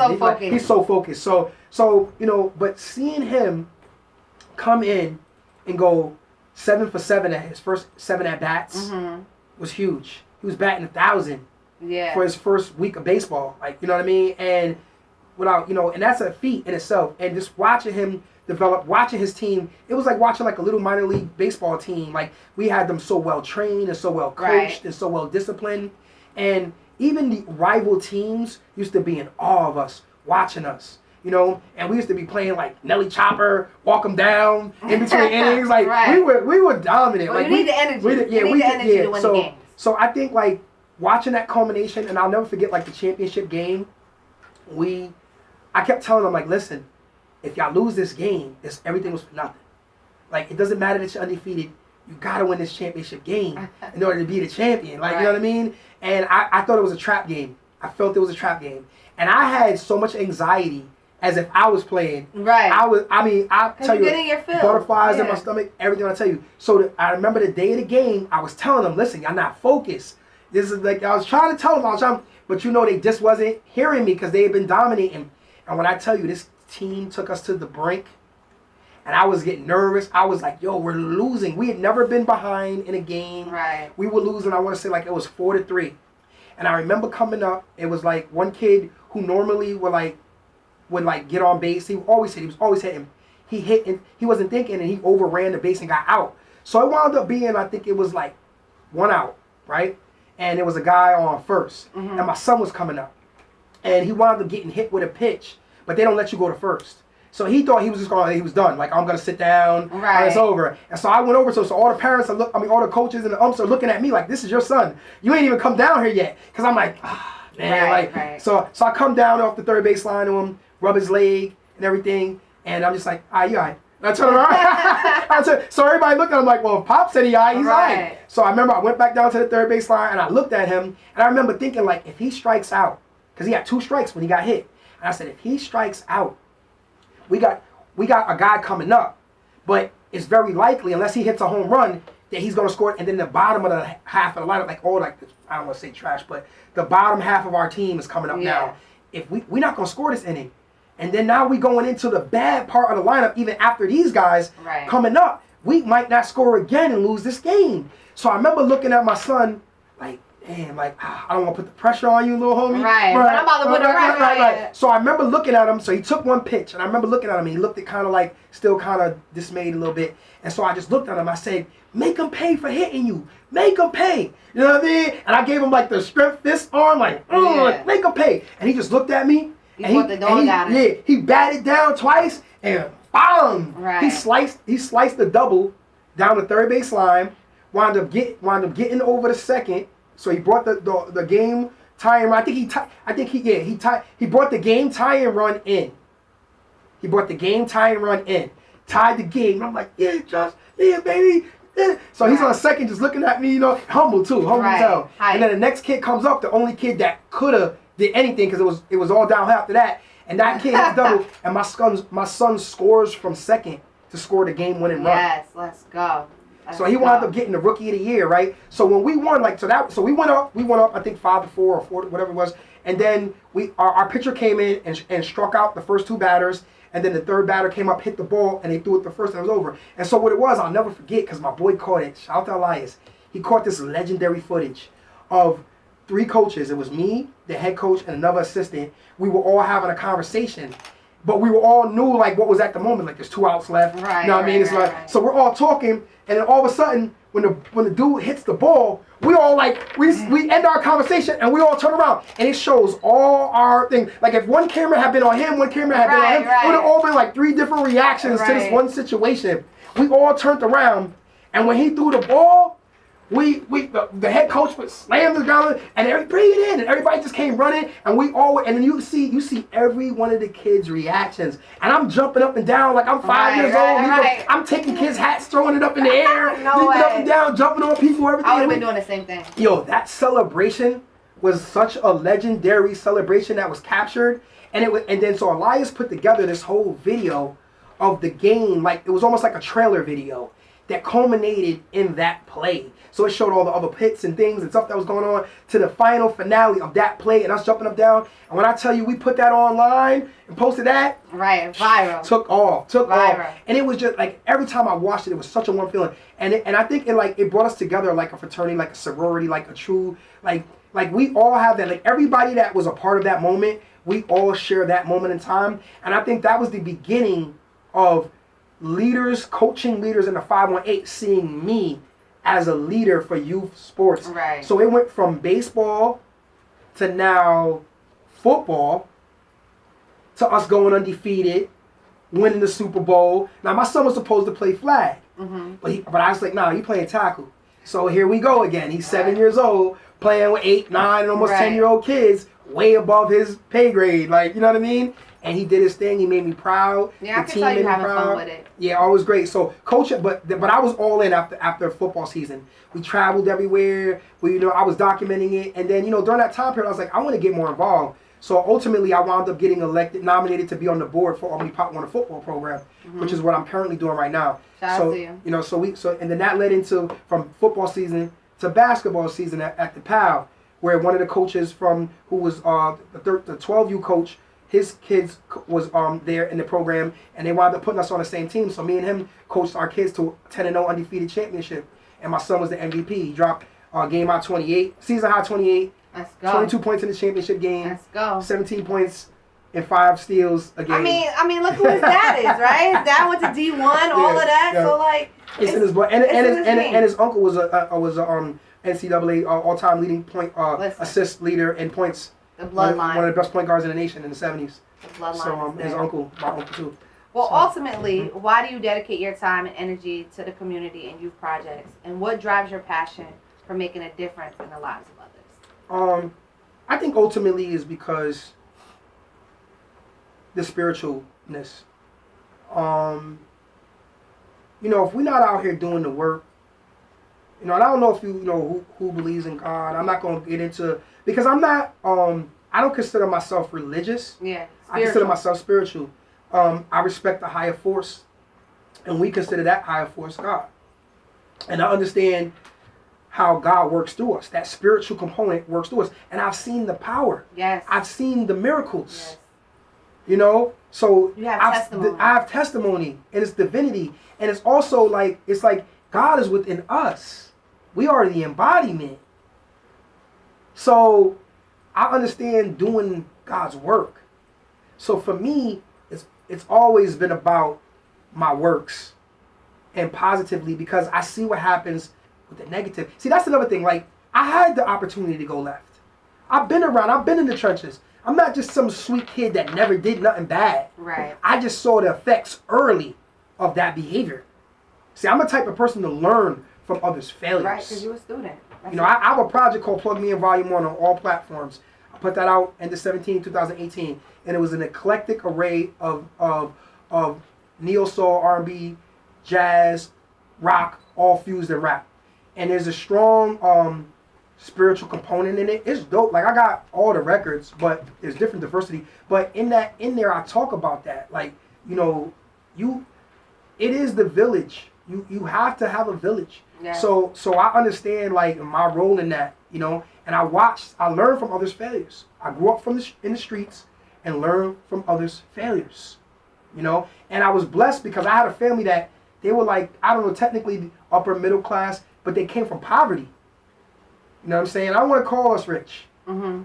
He's so focused. So you know, but seeing him come in and go 7 for 7 at his first 7 at bats was huge. He was batting 1,000. Yeah. For his first week of baseball, like, you know what I mean, and without, you know, and that's a feat in itself. And just watching him developed watching his team. It was like watching like a little minor league baseball team. Like we had them so well trained and so well coached and so well disciplined. And even the rival teams used to be in awe of us, watching us. You know, and we used to be playing like Nelly Chopper, walk them down in between innings. Like we were dominant. Well, like you need the energy. You need the energy to win the games. So I think like watching that culmination, and I'll never forget like the championship game. I kept telling them like, listen, if y'all lose this game, everything was for nothing. Like it doesn't matter that you're undefeated. You gotta win this championship game in order to be the champion. Like you know what I mean? And I thought it was a trap game. I felt it was a trap game, and I had so much anxiety. As if I was playing. Right. I tell you, butterflies in my stomach, everything I tell you. So I remember the day of the game, I was telling them, listen, y'all not focused. This is like, I was trying to tell them, but you know, they just wasn't hearing me because they had been dominating. And when I tell you, this team took us to the brink, and I was getting nervous. I was like, yo, we're losing. We had never been behind in a game. Right. We were losing, I want to say like it was 4-3. And I remember coming up, it was like one kid who normally would get on base. He was always hitting. He hit and he wasn't thinking, and he overran the base and got out. So it wound up being, I think it was like 1 out, right? And there was a guy on first, and my son was coming up, and he wound up getting hit with a pitch, but they don't let you go to first. So he thought he was he was done. Like, I'm gonna sit down, and it's over. And so I went over. So all the parents all the coaches and the umps are looking at me like, this is your son. You ain't even come down here yet, because I'm like, man, So I come down off the third base line to him. Rub his leg and everything, and I'm just like, you all right. And I turn around. So everybody looked at him like, well, if Pop said he's all right. So I remember I went back down to the third base line, and I looked at him, and I remember thinking, like, if he strikes out, because he had 2 strikes when he got hit, and I said, if he strikes out, we got a guy coming up, but it's very likely, unless he hits a home run, that he's going to score, and then the bottom of the half of the lineup, I don't want to say trash, but the bottom half of our team is coming up now. If we're not going to score this inning. And then now we going into the bad part of the lineup, even after these guys coming up. We might not score again and lose this game. So I remember looking at my son like, damn, like, I don't want to put the pressure on you, little homie. Right, but I'm about to put the pressure on you. So I remember looking at him. So he took one pitch, and I remember looking at him, and he looked at kind of like, still kind of dismayed a little bit. And so I just looked at him. I said, make him pay for hitting you. Make him pay. You know what I mean? And I gave him like the strength fist arm, like, make him pay. And he just looked at me. He batted down twice and bam! Right. He sliced the double down the third base line. Wound up getting over the second. So he brought the game tying run. He brought the game tying run in. Tied the game. And I'm like, yeah, Josh, yeah, baby. Yeah. So he's on second, just looking at me, humble too, humble as hell. And then the next kid comes up, the only kid that could have did anything, because it was all downhill after that. And that kid hit double, and my son scores from second to score the game-winning run. Yes, let's go. So he wound up getting the Rookie of the Year, right? So when we won, so we went up, I think 5-4 or 4, whatever it was. And then our pitcher came in and struck out the first 2 batters, and then the third batter came up, hit the ball, and they threw it the first, and it was over. And so what it was, I'll never forget, because my boy caught it. Shout out to Elias. He caught this legendary footage of 3 coaches. It was me, the head coach, and another assistant. We were all having a conversation, but we were all knew like what was at the moment. Like, there's 2 outs left. Right. You know what I mean? It's like, so we're all talking, and then all of a sudden, when the dude hits the ball, we all we end our conversation, and we all turn around, and it shows all our things. Like, if one camera had been on him, one camera had been on him, it would have all been like 3 different reactions to this one situation. We all turned around, and when he threw the ball, the head coach would slam the ground, and bring it in, and everybody just came running, and and then you see every one of the kids' reactions, and I'm jumping up and down like I'm 5 years old. I'm taking kids' hats, throwing it up in the air, leaping up and down, jumping on people, everything. I would have been doing the same thing. Yo, that celebration was such a legendary celebration that was captured, and then so Elias put together this whole video of the game, like it was almost like a trailer video that culminated in that play. So it showed all the other hits and things and stuff that was going on to the final finale of that play and us jumping up down. And when I tell you we put that online and posted that, viral. Took off. And it was just like every time I watched it, it was such a warm feeling. And I think it brought us together like a fraternity, like a sorority, like a true like we all have that. Like everybody that was a part of that moment, we all share that moment in time. And I think that was the beginning of leaders, coaching leaders in the 518 seeing me as a leader for youth sports. Right. So it went from baseball to now football to us going undefeated, winning the Super Bowl. Now my son was supposed to play flag, but I was like, nah, he playing tackle. So here we go again. He's 7 years old, playing with 8, 9, and almost 10-year-old kids, way above his pay grade. Like, you know what I mean? And he did his thing. He made me proud. Yeah, I can tell you having fun with it. Yeah, always great. So coaching, but I was all in after football season. We traveled everywhere. I was documenting it, and then during that time period, I was like, I want to get more involved. So ultimately, I wound up getting nominated to be on the board for Albany Pop Warner football program, which is what I'm currently doing right now. Shout out to you. And then that led into from football season to basketball season at the PAL, where one of the coaches who was the 12U coach. His kids was there in the program, and they wound up putting us on the same team. So me and him coached our kids to 10-0 undefeated championship, and my son was the MVP. He dropped game high 28, season high 28. Let's go. 22 points in the championship game. Let's go. 17 points and 5 steals a game. I mean, look who his dad is, right? His dad went to D1, all of that. Yeah. So like, it's in his blood, and his uncle was a NCAA all-time leading point assist leader in points. The bloodline. One of the best point guards in the nation in the 70s. The bloodline. So his uncle, my uncle too. Well, ultimately, why do you dedicate your time and energy to the community and youth projects? And what drives your passion for making a difference in the lives of others? I think ultimately is because the spiritualness. If we're not out here doing the work, and I don't know if who believes in God. I'm not going to get into, because I'm not, I don't consider myself religious. Yeah. Spiritual. I consider myself spiritual. I respect the higher force, and we consider that higher force God. And I understand how God works through us. That spiritual component works through us. And I've seen the power. Yes. I've seen the miracles. Yes. So you have testimony. I have testimony, and it's divinity. And it's also like God is within us. We are the embodiment. So I understand doing God's work. So for me, it's always been about my works and positively, because I see what happens with the negative. See, that's another thing. Like, I had the opportunity to go left. I've been around. I've been in the trenches. I'm not just some sweet kid that never did nothing bad. Right. I just saw the effects early of that behavior. See, I'm the type of person to learn from others' failures. Right, because you're a student. I have a project called Plug Me In Volume 1 on all platforms. I put that out end of 2018, and it was an eclectic array of neo soul, R&B, jazz, rock, all fused in rap. And there's a strong spiritual component in it. It's dope. Like, I got all the records, but there's different diversity. But in there, I talk about that. Like, it is the village. You have to have a village. Yeah. So I understand like my role in that, and I learned from others' failures. I grew up in the streets and learned from others' failures, and I was blessed because I had a family that they were like, I don't know, technically upper middle class, but they came from poverty. You know what I'm saying? I don't want to call us rich. Mm-hmm.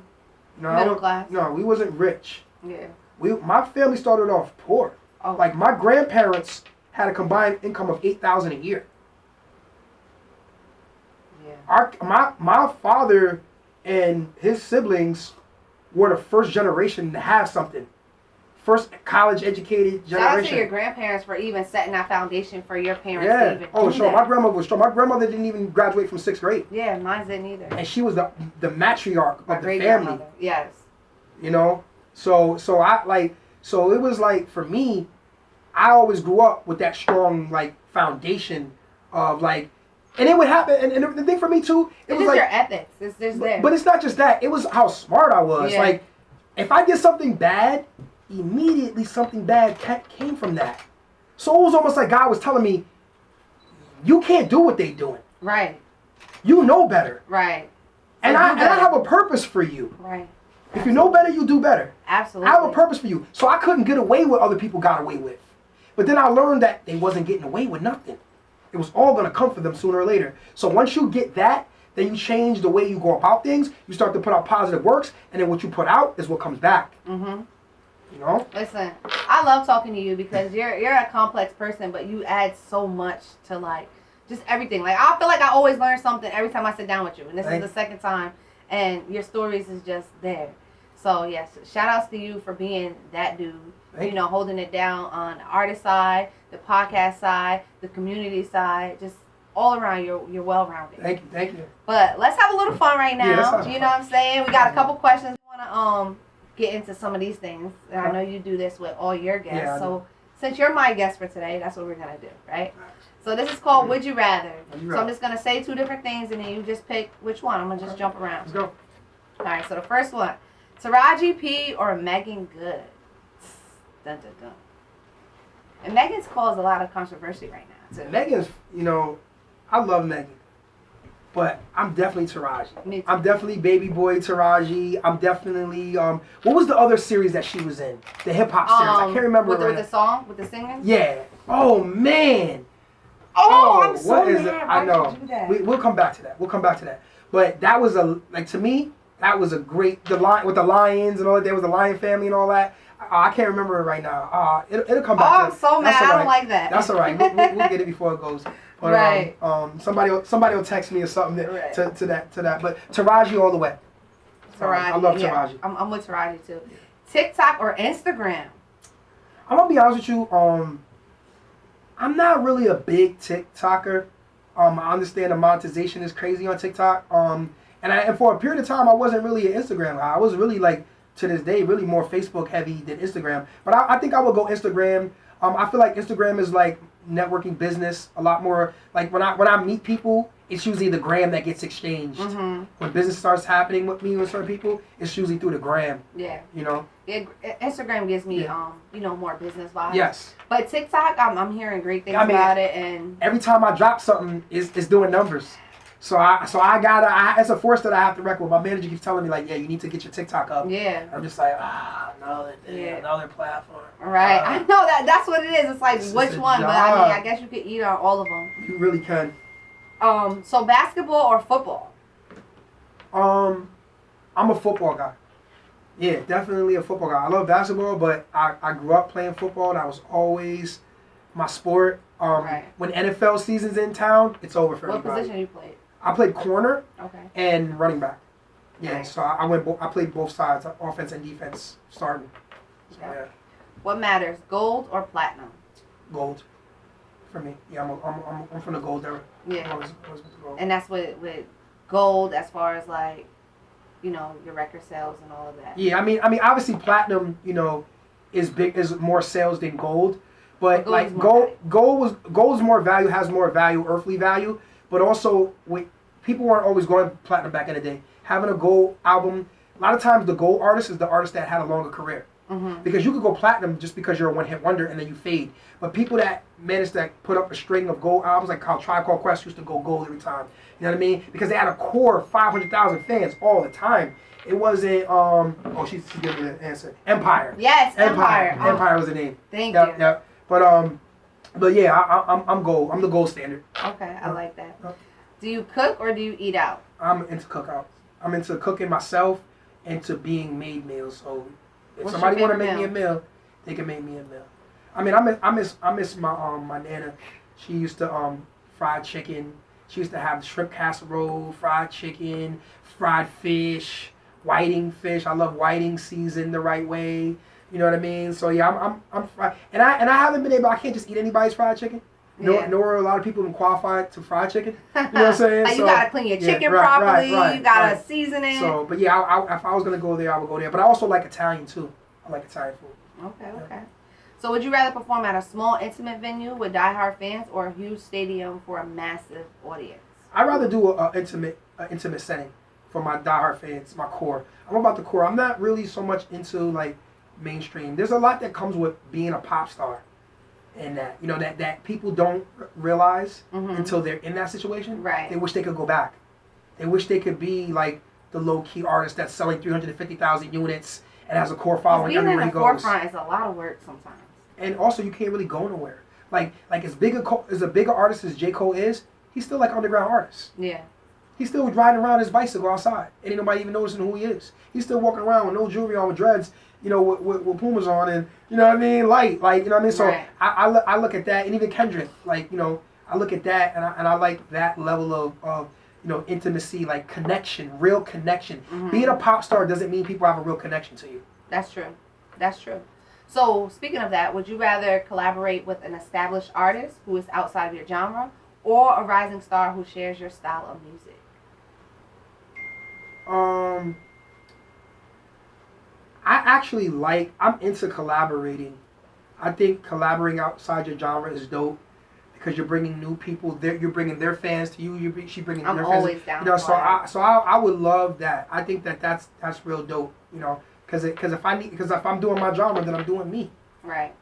Middle class. No, we wasn't rich. Yeah. My family started off poor. Oh. Like, my grandparents had a combined income of $8,000 a year. Yeah. My father and his siblings were the first generation to have something. First college educated generation. Shout out to your grandparents for even setting that foundation for your parents to even do that. My grandmother was strong. My grandmother didn't even graduate from 6th grade. Yeah, mine didn't either. And she was the matriarch of the family. Yes. So it was like, for me, I always grew up with that strong like foundation of like, and it would happen. And the thing for me too, it's was just like your ethics. It's just there. But it's not just that. It was how smart I was. Yeah. Like, if I did something bad, immediately something bad came from that. So it was almost like God was telling me, you can't do what they doing. Right. You know better. Right. And I have a purpose for you. Right. If you know better, you do better. Absolutely. I have a purpose for you. So I couldn't get away with what other people got away with. But then I learned that they wasn't getting away with nothing. It was all going to come for them sooner or later. So once you get that, then you change the way you go about things. You start to put out positive works, and then what you put out is what comes back. Mm-hmm. You know? Listen, I love talking to you because you're a complex person, but you add so much to like just everything. Like I feel like I always learn something every time I sit down with you, and this is the second time, and your stories is just there. So yes, shout outs to you for being that dude. You know, holding it down on the artist side, the podcast side, the community side, just all around. You're well rounded. Thank you. But let's have a little fun right now. Yeah, you know what I'm saying? We got a couple questions. We want to get into some of these things. And I know you do this with all your guests. Yeah, so since you're my guest for today, that's what we're gonna do, right? So this is called Would You Rather. So I'm just gonna say two different things and then you just pick which one. I'm gonna just jump around. Let's go. All right. So the first one, Taraji P or Megan Good. Dun, dun, dun. And Megan's caused a lot of controversy right now too. Megan's, you know, I love Megan, but I'm definitely Taraji. Me too. I'm definitely baby boy Taraji. I'm definitely what was the other series that she was in? The hip hop series. I can't remember. With the song, with the singing. Yeah. Oh man. Oh, I'm so what mad. is it? I know. We'll come back to that. But that was to me, that was a great with the lions and all that. There was the lion family and all that. I can't remember it right now. It'll come back. I'm so mad. I don't like that. That's all right. We'll get it before it goes. But, right. Somebody will text me or something to that. But Taraji all the way. Taraji. I love Taraji. I'm with Taraji too. TikTok or Instagram? I'm gonna be honest with you. I'm not really a big TikToker. I understand the monetization is crazy on TikTok. And for a period of time, I wasn't really an Instagram guy. I was really like, to this day, really more Facebook heavy than Instagram. But I think I would go Instagram. I feel like Instagram is like networking business a lot more. Like when I meet people, it's usually the gram that gets exchanged. Mm-hmm. When business starts happening with me with certain people, it's usually through the gram. Yeah. You know? Instagram gives me more business vibes. Yes. But TikTok, I'm hearing great things about it, and every time I drop something, it's doing numbers. So I gotta. It's a force that I have to reckon with. My manager keeps telling me like, yeah, you need to get your TikTok up. Yeah. I'm just like, another platform. Right. I know that's what it is. It's like which one, but I mean, I guess you could eat on all of them. You really can. So basketball or football? I'm a football guy. Yeah, definitely a football guy. I love basketball, but I grew up playing football. That was always my sport. When NFL season's in town, it's over for everybody. What position you played? I played corner. Okay. And running back. Yeah, Right. so I played both sides, offense and defense, starting. So, Okay. yeah. What matters, gold or platinum? Gold. For me, yeah, I'm from the gold era. Yeah. Always with the gold. And that's with gold as far as like, your record sales and all of that. Yeah, I mean, obviously platinum, is more sales than gold, but like gold's more value, has more value, earthly value, but also people weren't always going platinum back in the day. Having a gold album, a lot of times the gold artist is the artist that had a longer career. Mm-hmm. Because you could go platinum just because you're a one-hit wonder and then you fade. But people that managed to put up a string of gold albums, like how Tribe Called Quest used to go gold every time. You know what I mean? Because they had a core of 500,000 fans all the time. It wasn't, she gave me the answer. Empire. Yes, Empire. Oh. Empire was the name. Thank you. Yep. But yeah, I'm gold. I'm the gold standard. Okay, I like that. Do you cook or do you eat out? I'm into cookouts. I'm into cooking myself and to being made meals. So if somebody want to make me a meal, they can make me a meal. I mean, I miss my Nana. She used to fry chicken. She used to have shrimp casserole, fried chicken, fried fish, whiting fish. I love whiting seasoned the right way. You know what I mean? So yeah, I'm fried, and I haven't been able. I can't just eat anybody's fried chicken. Nor a lot of people can qualify to fried chicken. You know what I'm saying? Like you gotta clean your chicken properly. You gotta season it. So, but yeah, if I was gonna go there, I would go there. But I also like Italian too. I like Italian food. Okay. So would you rather perform at a small, intimate venue with diehard fans or a huge stadium for a massive audience? I'd rather do an intimate setting for my diehard fans, my core. I'm about the core. I'm not really so much into like mainstream. There's a lot that comes with being a pop star. And that, that people don't realize until they're in that situation. Right. They wish they could go back. They wish they could be like the low-key artist that's selling 350,000 units and has a core following everywhere he goes. Being in the forefront is a lot of work sometimes. And also, you can't really go nowhere. Like as a bigger artist as J. Cole is, he's still like underground artist. Yeah. He's still riding around his bicycle outside. And ain't nobody even noticing who he is. He's still walking around with no jewelry on, with dreads, you know, with Pumas on, and you know what I mean, light, like, you know what I mean. So Right. I look at that, and even Kendrick, like, you know, I look at that, and I like that level of you know, intimacy, like connection, real connection. Being a pop star doesn't mean people have a real connection to you. That's true. That's true. So, speaking of that, would you rather collaborate with an established artist who is outside of your genre, or a rising star who shares your style of music? I actually I'm into collaborating. I think collaborating outside your genre is dope because you're bringing new people there. You're bringing their fans to you. She bringing I'm their always fans. down. You know, for so I would love that. I think that's real dope. You know, because if I'm doing my genre, then I'm doing me. Right.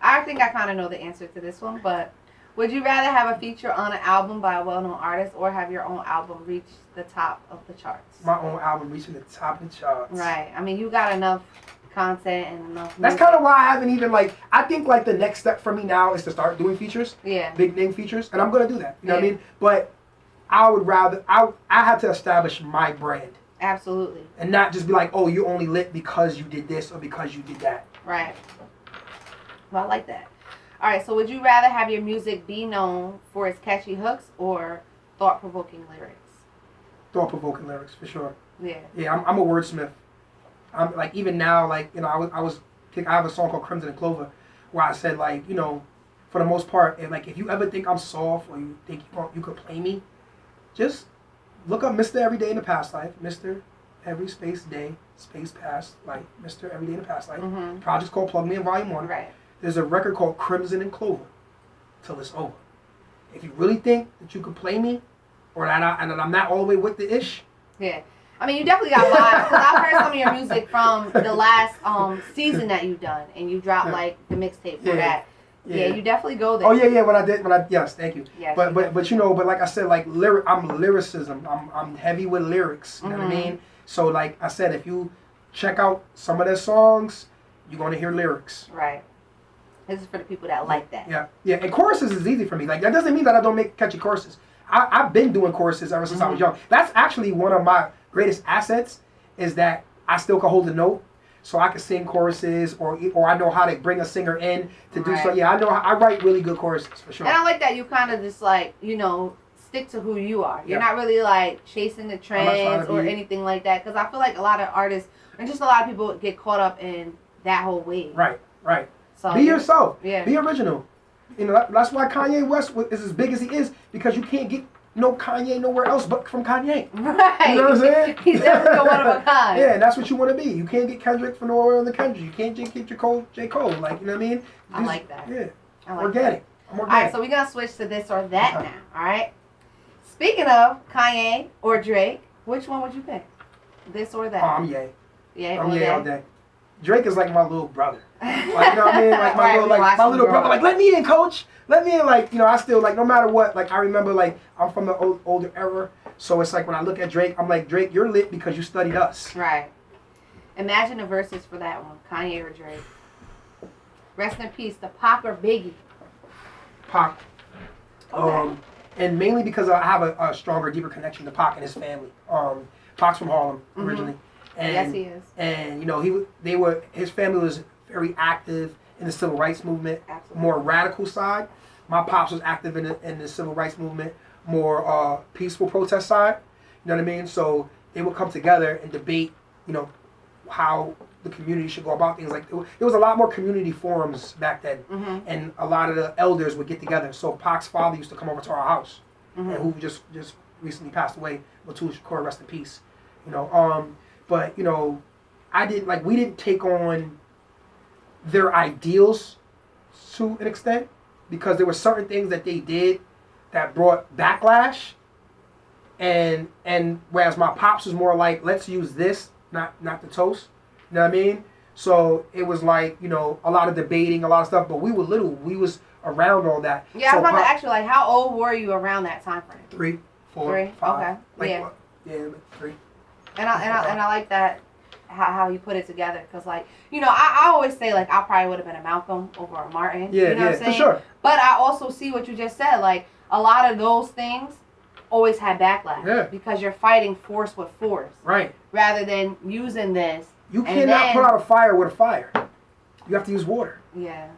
I think I kind of know the answer to this one, but would you rather have a feature on an album by a well-known artist or have your own album reach the top of the charts? My own album reaching the top of the charts. Right. I mean, you got enough content and enough. That's kind of why I haven't even I think the next step for me now is to start doing features. Yeah. Big name features, and I'm gonna do that. You know what I mean? But I would rather I have to establish my brand. Absolutely. And not just be like, oh, you only lit because you did this or because you did that. Right. Well, I like that. All right, so would you rather have your music be known for its catchy hooks or thought-provoking lyrics? Thought-provoking lyrics, for sure. Yeah. Yeah, I'm a wordsmith. I'm like, even now, like, you know, I have a song called Crimson and Clover where I said, like, you know, for the most part, if you ever think I'm soft or you think you could play me, just look up Mr. Everyday in the Past Life, Mr. Every Space Day, Space Past Life, Mr. Everyday in the Past Life. Project's called Plug Me in Volume 1. Right. There's a record called Crimson and Clover, Till It's Over. If you really think that you could play me, or that I'm not all the way with the ish. Yeah. I mean, you definitely got vibes, because I've heard some of your music from the last season that you've done, and you dropped, like, the mixtape for that. Yeah, you definitely go there. Oh, yeah, yes, thank you. Yes, but you know, but like I said, like, I'm lyricism. I'm heavy with lyrics, you know what I mean? So, like I said, if you check out some of their songs, you're going to hear lyrics. Right. This is for the people that like that. Yeah, and choruses is easy for me. Like, that doesn't mean that I don't make catchy choruses. I've been doing choruses ever since I was young. That's actually one of my greatest assets, is that I still can hold a note, so I can sing choruses, or I know how to bring a singer in to do so. Yeah, I write really good choruses, for sure. And I like that you kind of just, like, you know, stick to who you are. You're not really, like, chasing the trends or anything like that, because I feel like a lot of artists and just a lot of people get caught up in that whole wave. Right. So, be yourself. Yeah. Be original. You know, that's why Kanye West is as big as he is, because you can't get no Kanye nowhere else but from Kanye. Right. You know what I'm saying? He's definitely one of a kind. Yeah, and that's what you want to be. You can't get Kendrick from nowhere in the country. You can't get J. Cole. Like, you know what I mean? I like that. Yeah. I like organic. that. I'm organic. All right, so we're going to switch to this or that now, all right? Speaking of Kanye or Drake, which one would you pick? This or that? Oh, I'm Ye. Yeah, I'm Ye all day. Drake is like my little brother. Like, you know what I mean? Like my little brother. Like, let me in, coach. Let me in. Like, you know, I still, like, no matter what. Like, I remember, like, I'm from the older era. So it's like when I look at Drake, I'm like, Drake, you're lit because you studied us. Right. Imagine the verses for that one, Kanye or Drake. Rest in peace, the Pac or Biggie? Pac. Okay. And mainly because I have a stronger, deeper connection to Pac and his family. Pac's from Harlem originally. And, yes, he is. And, you know, his family was very active in the civil rights movement. Absolutely. More radical side. My pops was active in the civil rights movement, more peaceful protest side. You know what I mean? So they would come together and debate, you know, how the community should go about things. Like, there was a lot more community forums back then, and a lot of the elders would get together. So Pac's father used to come over to our house, and who just recently passed away, Matul Shakur, rest in peace. You know, but you know, we didn't take on their ideals to an extent, because there were certain things that they did that brought backlash, and whereas my pops was more like, let's use this, not the toast. You know what I mean? So it was like, you know, a lot of debating, a lot of stuff, but we were little. We was around all that. Yeah, so I was about to ask you, like, how old were you around that time frame? 3, 4, 5. Okay. Like, yeah. Yeah, 3. And I like that, how you put it together, because, like, you know, I always say, like, I probably would have been a Malcolm over a Martin. Yeah, you know what I'm saying? for sure. But I also see what you just said, like, a lot of those things always had backlash. Yeah. Because you're fighting force with force. Right. Rather than using this You cannot put out a fire with a fire. You have to use water. Yeah.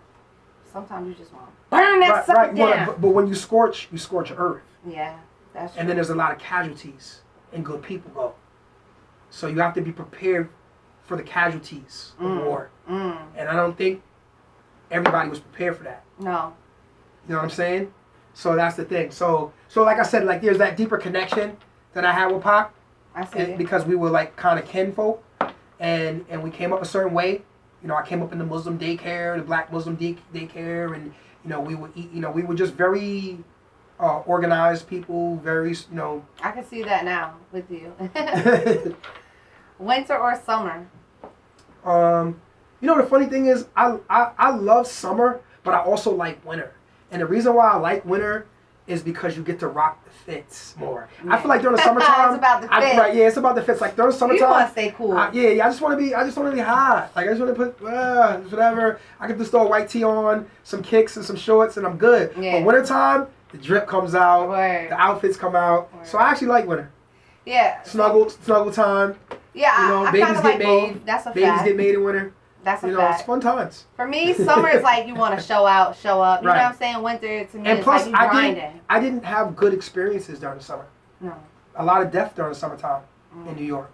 Sometimes you just want to burn that sucker down. But when you scorch earth. Yeah, that's true. And then there's a lot of casualties and good people go. So you have to be prepared for the casualties of war. And I don't think everybody was prepared for that. No. You know what I'm saying? So that's the thing. So like I said, like there's that deeper connection that I had with Pac. I see it. Because we were like kind of kinfolk, and we came up a certain way. You know, I came up in the Muslim daycare, the black Muslim daycare, and we would eat. We were just very organized people. Very, I can see that now with you. Winter or summer? The funny thing is, I love summer, but I also like winter. And the reason why I like winter is because you get to rock the fits more. Yeah. I feel like during the summertime, it's about the fits. It's about the fits. Like during the summertime, you want to stay cool. I just want to be hot. Like I just want to put whatever. I can just throw a white tee on, some kicks and some shorts, and I'm good. Yeah. But wintertime, the drip comes out, the outfits come out. So I actually like winter. Yeah. Snuggle time. Yeah, I babies get made. Both. That's a babies fact. Get made in winter. That's a fact. It's fun times. For me, summer is like you want to show up. You know what I'm saying? Winter to me is like you grinding. I didn't have good experiences during the summer. No. A lot of death during the summertime in New York.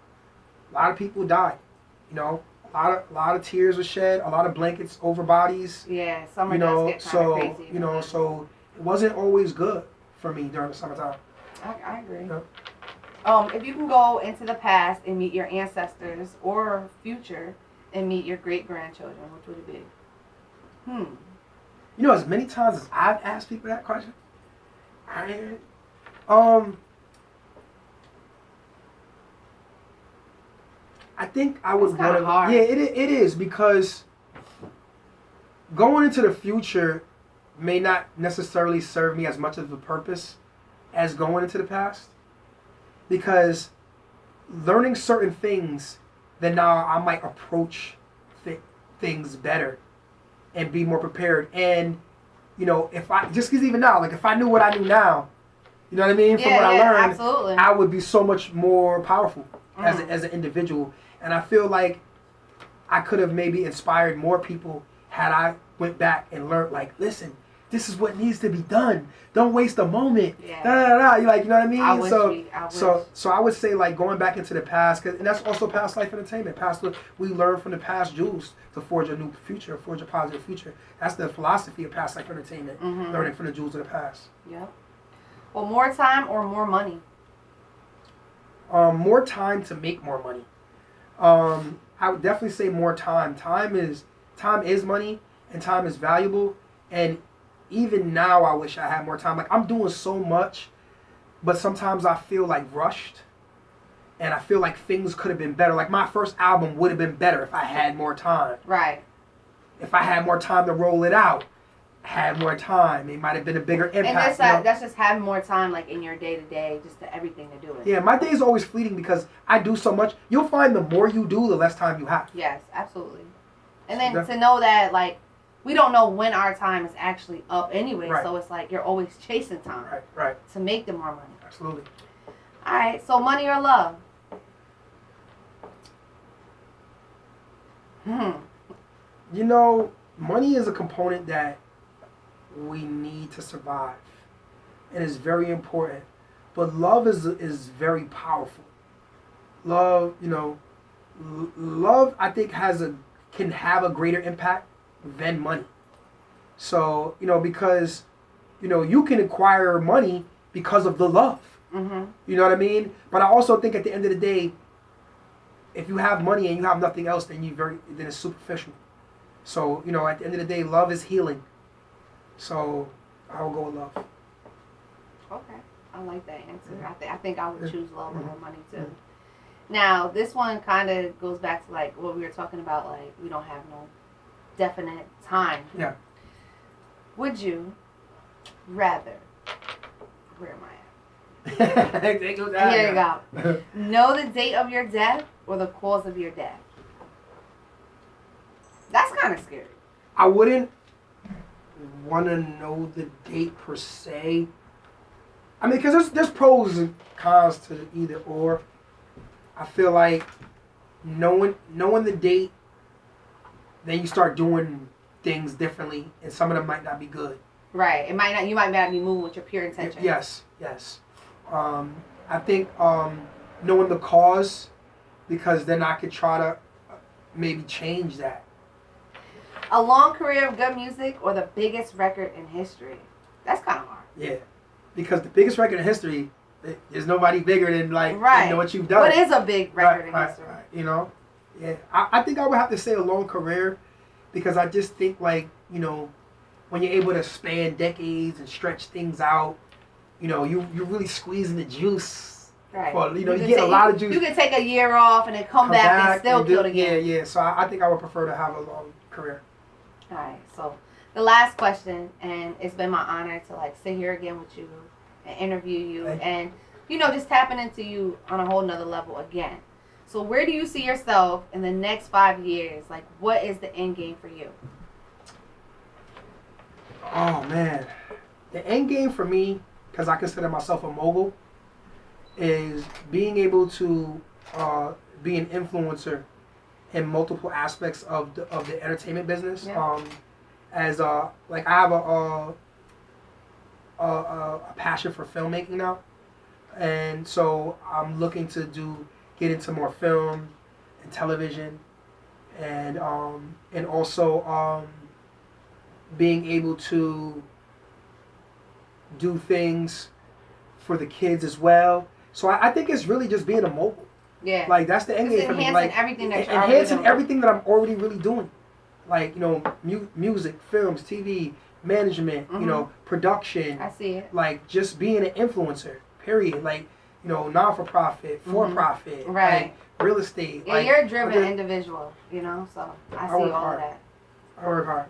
A lot of people died. A lot of tears were shed. A lot of blankets over bodies. Yeah, summer does get kind of crazy. So it wasn't always good for me during the summertime. I agree. You know? If you can go into the past and meet your ancestors or future and meet your great-grandchildren, which would it be? As many times as I've asked people that question, I think I would want to. Hard. Yeah, it is because going into the future may not necessarily serve me as much of a purpose as going into the past, because learning certain things, then now I might approach things better and be more prepared. And if I just because even now, like if I knew what I knew now, you know what I mean, from what I learned, absolutely. I would be so much more powerful as an individual. And I feel like I could have maybe inspired more people had I went back and learned, like, listen, this is what needs to be done. Don't waste a moment. Yeah. You know what I mean? I wish. So I would say, like, going back into the past, and that's also past life entertainment. We learn from the past jewels to forge a new future, forge a positive future. That's the philosophy of past life entertainment. Learning from the jewels of the past. Yep. Well, more time or more money? More time to make more money. I would definitely say more time. Time is money, and time is valuable. And even now, I wish I had more time. Like, I'm doing so much, but sometimes I feel like rushed, and I feel like things could have been better. Like, my first album would have been better if I had more time. Right. If I had more time to roll it out, had more time, it might have been a bigger impact. And that's just having more time, like, in your day-to-day, just to everything to do it. Yeah, my day is always fleeting because I do so much. You'll find the more you do, the less time you have. Yes, absolutely. And then to know that, like, we don't know when our time is actually up anyway, so it's like you're always chasing time to make the more money. Absolutely. All right, so money or love? Money is a component that we need to survive, and it's very important. But love is very powerful. Love, love I think can have a greater impact than money. So, because, you can acquire money because of the love. You know what I mean? But I also think at the end of the day, if you have money and you have nothing else, then then it's superficial. So, at the end of the day, love is healing. So, I will go with love. Okay. I like that answer. I think I would choose love over money too. Now, this one kind of goes back to like what we were talking about, like we don't have no definite time. Yeah. Would you rather, where am I at? Here you go. Know the date of your death or the cause of your death? That's kind of scary. I wouldn't want to know the date per se. I mean, because there's pros and cons to either or. I feel like knowing the date, then you start doing things differently, and some of them might not be good. Right. It might not. You might not be moving with your pure intention. Yes. I think knowing the cause, because then I could try to maybe change that. A long career of good music or the biggest record in history? That's kind of hard. Yeah, because the biggest record in history, there's nobody bigger than what you've done. What is a big record in history? Right. You know, yeah. I think I would have to say a long career, because I just think when you're able to span decades and stretch things out, you're really squeezing the juice. Right. You get a lot of juice. You can take a year off and then come back and still kill the game. Yeah. So I think I would prefer to have a long career. All right. So the last question, and it's been my honor to sit here again with you and interview you, and just tapping into you on a whole nother level again. So where do you see yourself in the next 5 years? What is the end game for you? Oh man, the end game for me, because I consider myself a mogul, is being able to be an influencer in multiple aspects of the entertainment business. Yeah. I have a passion for filmmaking now, and so I'm looking to get into more film and television, and also being able to do things for the kids as well. So I think it's really just being a mogul. Yeah. That's the end game for me. Enhancing everything that I'm already really doing. Music, films, TV, management, production. I see it. Just being an influencer, period. Non-for-profit, for-profit. Right. Real estate. Yeah, you're a driven individual, so I see all of that. I work hard.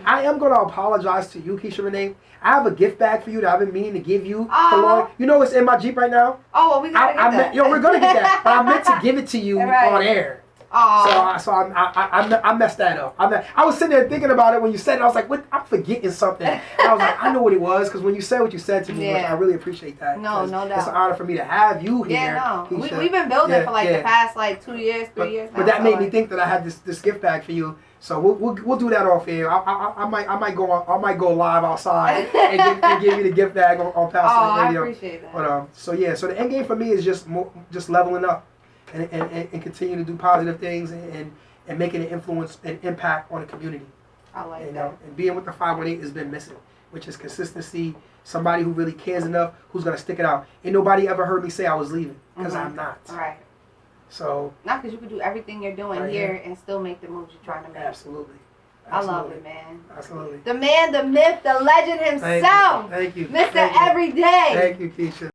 I am going to apologize to you, Keisha Renee. I have a gift bag for you that I've been meaning to give you for long. It's in my Jeep right now. Oh, well, we got to get that. We're going to get that. But I meant to give it to you on air. Oh. So I messed that up. I was sitting there thinking about it when you said it. I was like, what? I'm forgetting something. And I was like, I know what it was, because when you said what you said to me, I really appreciate that. No doubt. It's an honor for me to have you here. Yeah, no. Keisha. We've been building for the past 2 years, 3 years now. But that made me think that I had this gift bag for you. So we'll do that off air. I might go live outside and give you the gift bag on Pastor Radio. I appreciate that. But so the end game for me is just leveling up and continuing to do positive things and making an influence and impact on the community. I like that. And being with the 518 has been missing, which is consistency. Somebody who really cares enough, who's gonna stick it out. Ain't nobody ever heard me say I was leaving, because I'm not. Right. So. Not because you could do everything you're doing here and still make the moves you're trying to make. Absolutely. I love it, man. Absolutely. The man, the myth, the legend himself. Thank you. Mr. Everyday. Thank you, Keisha.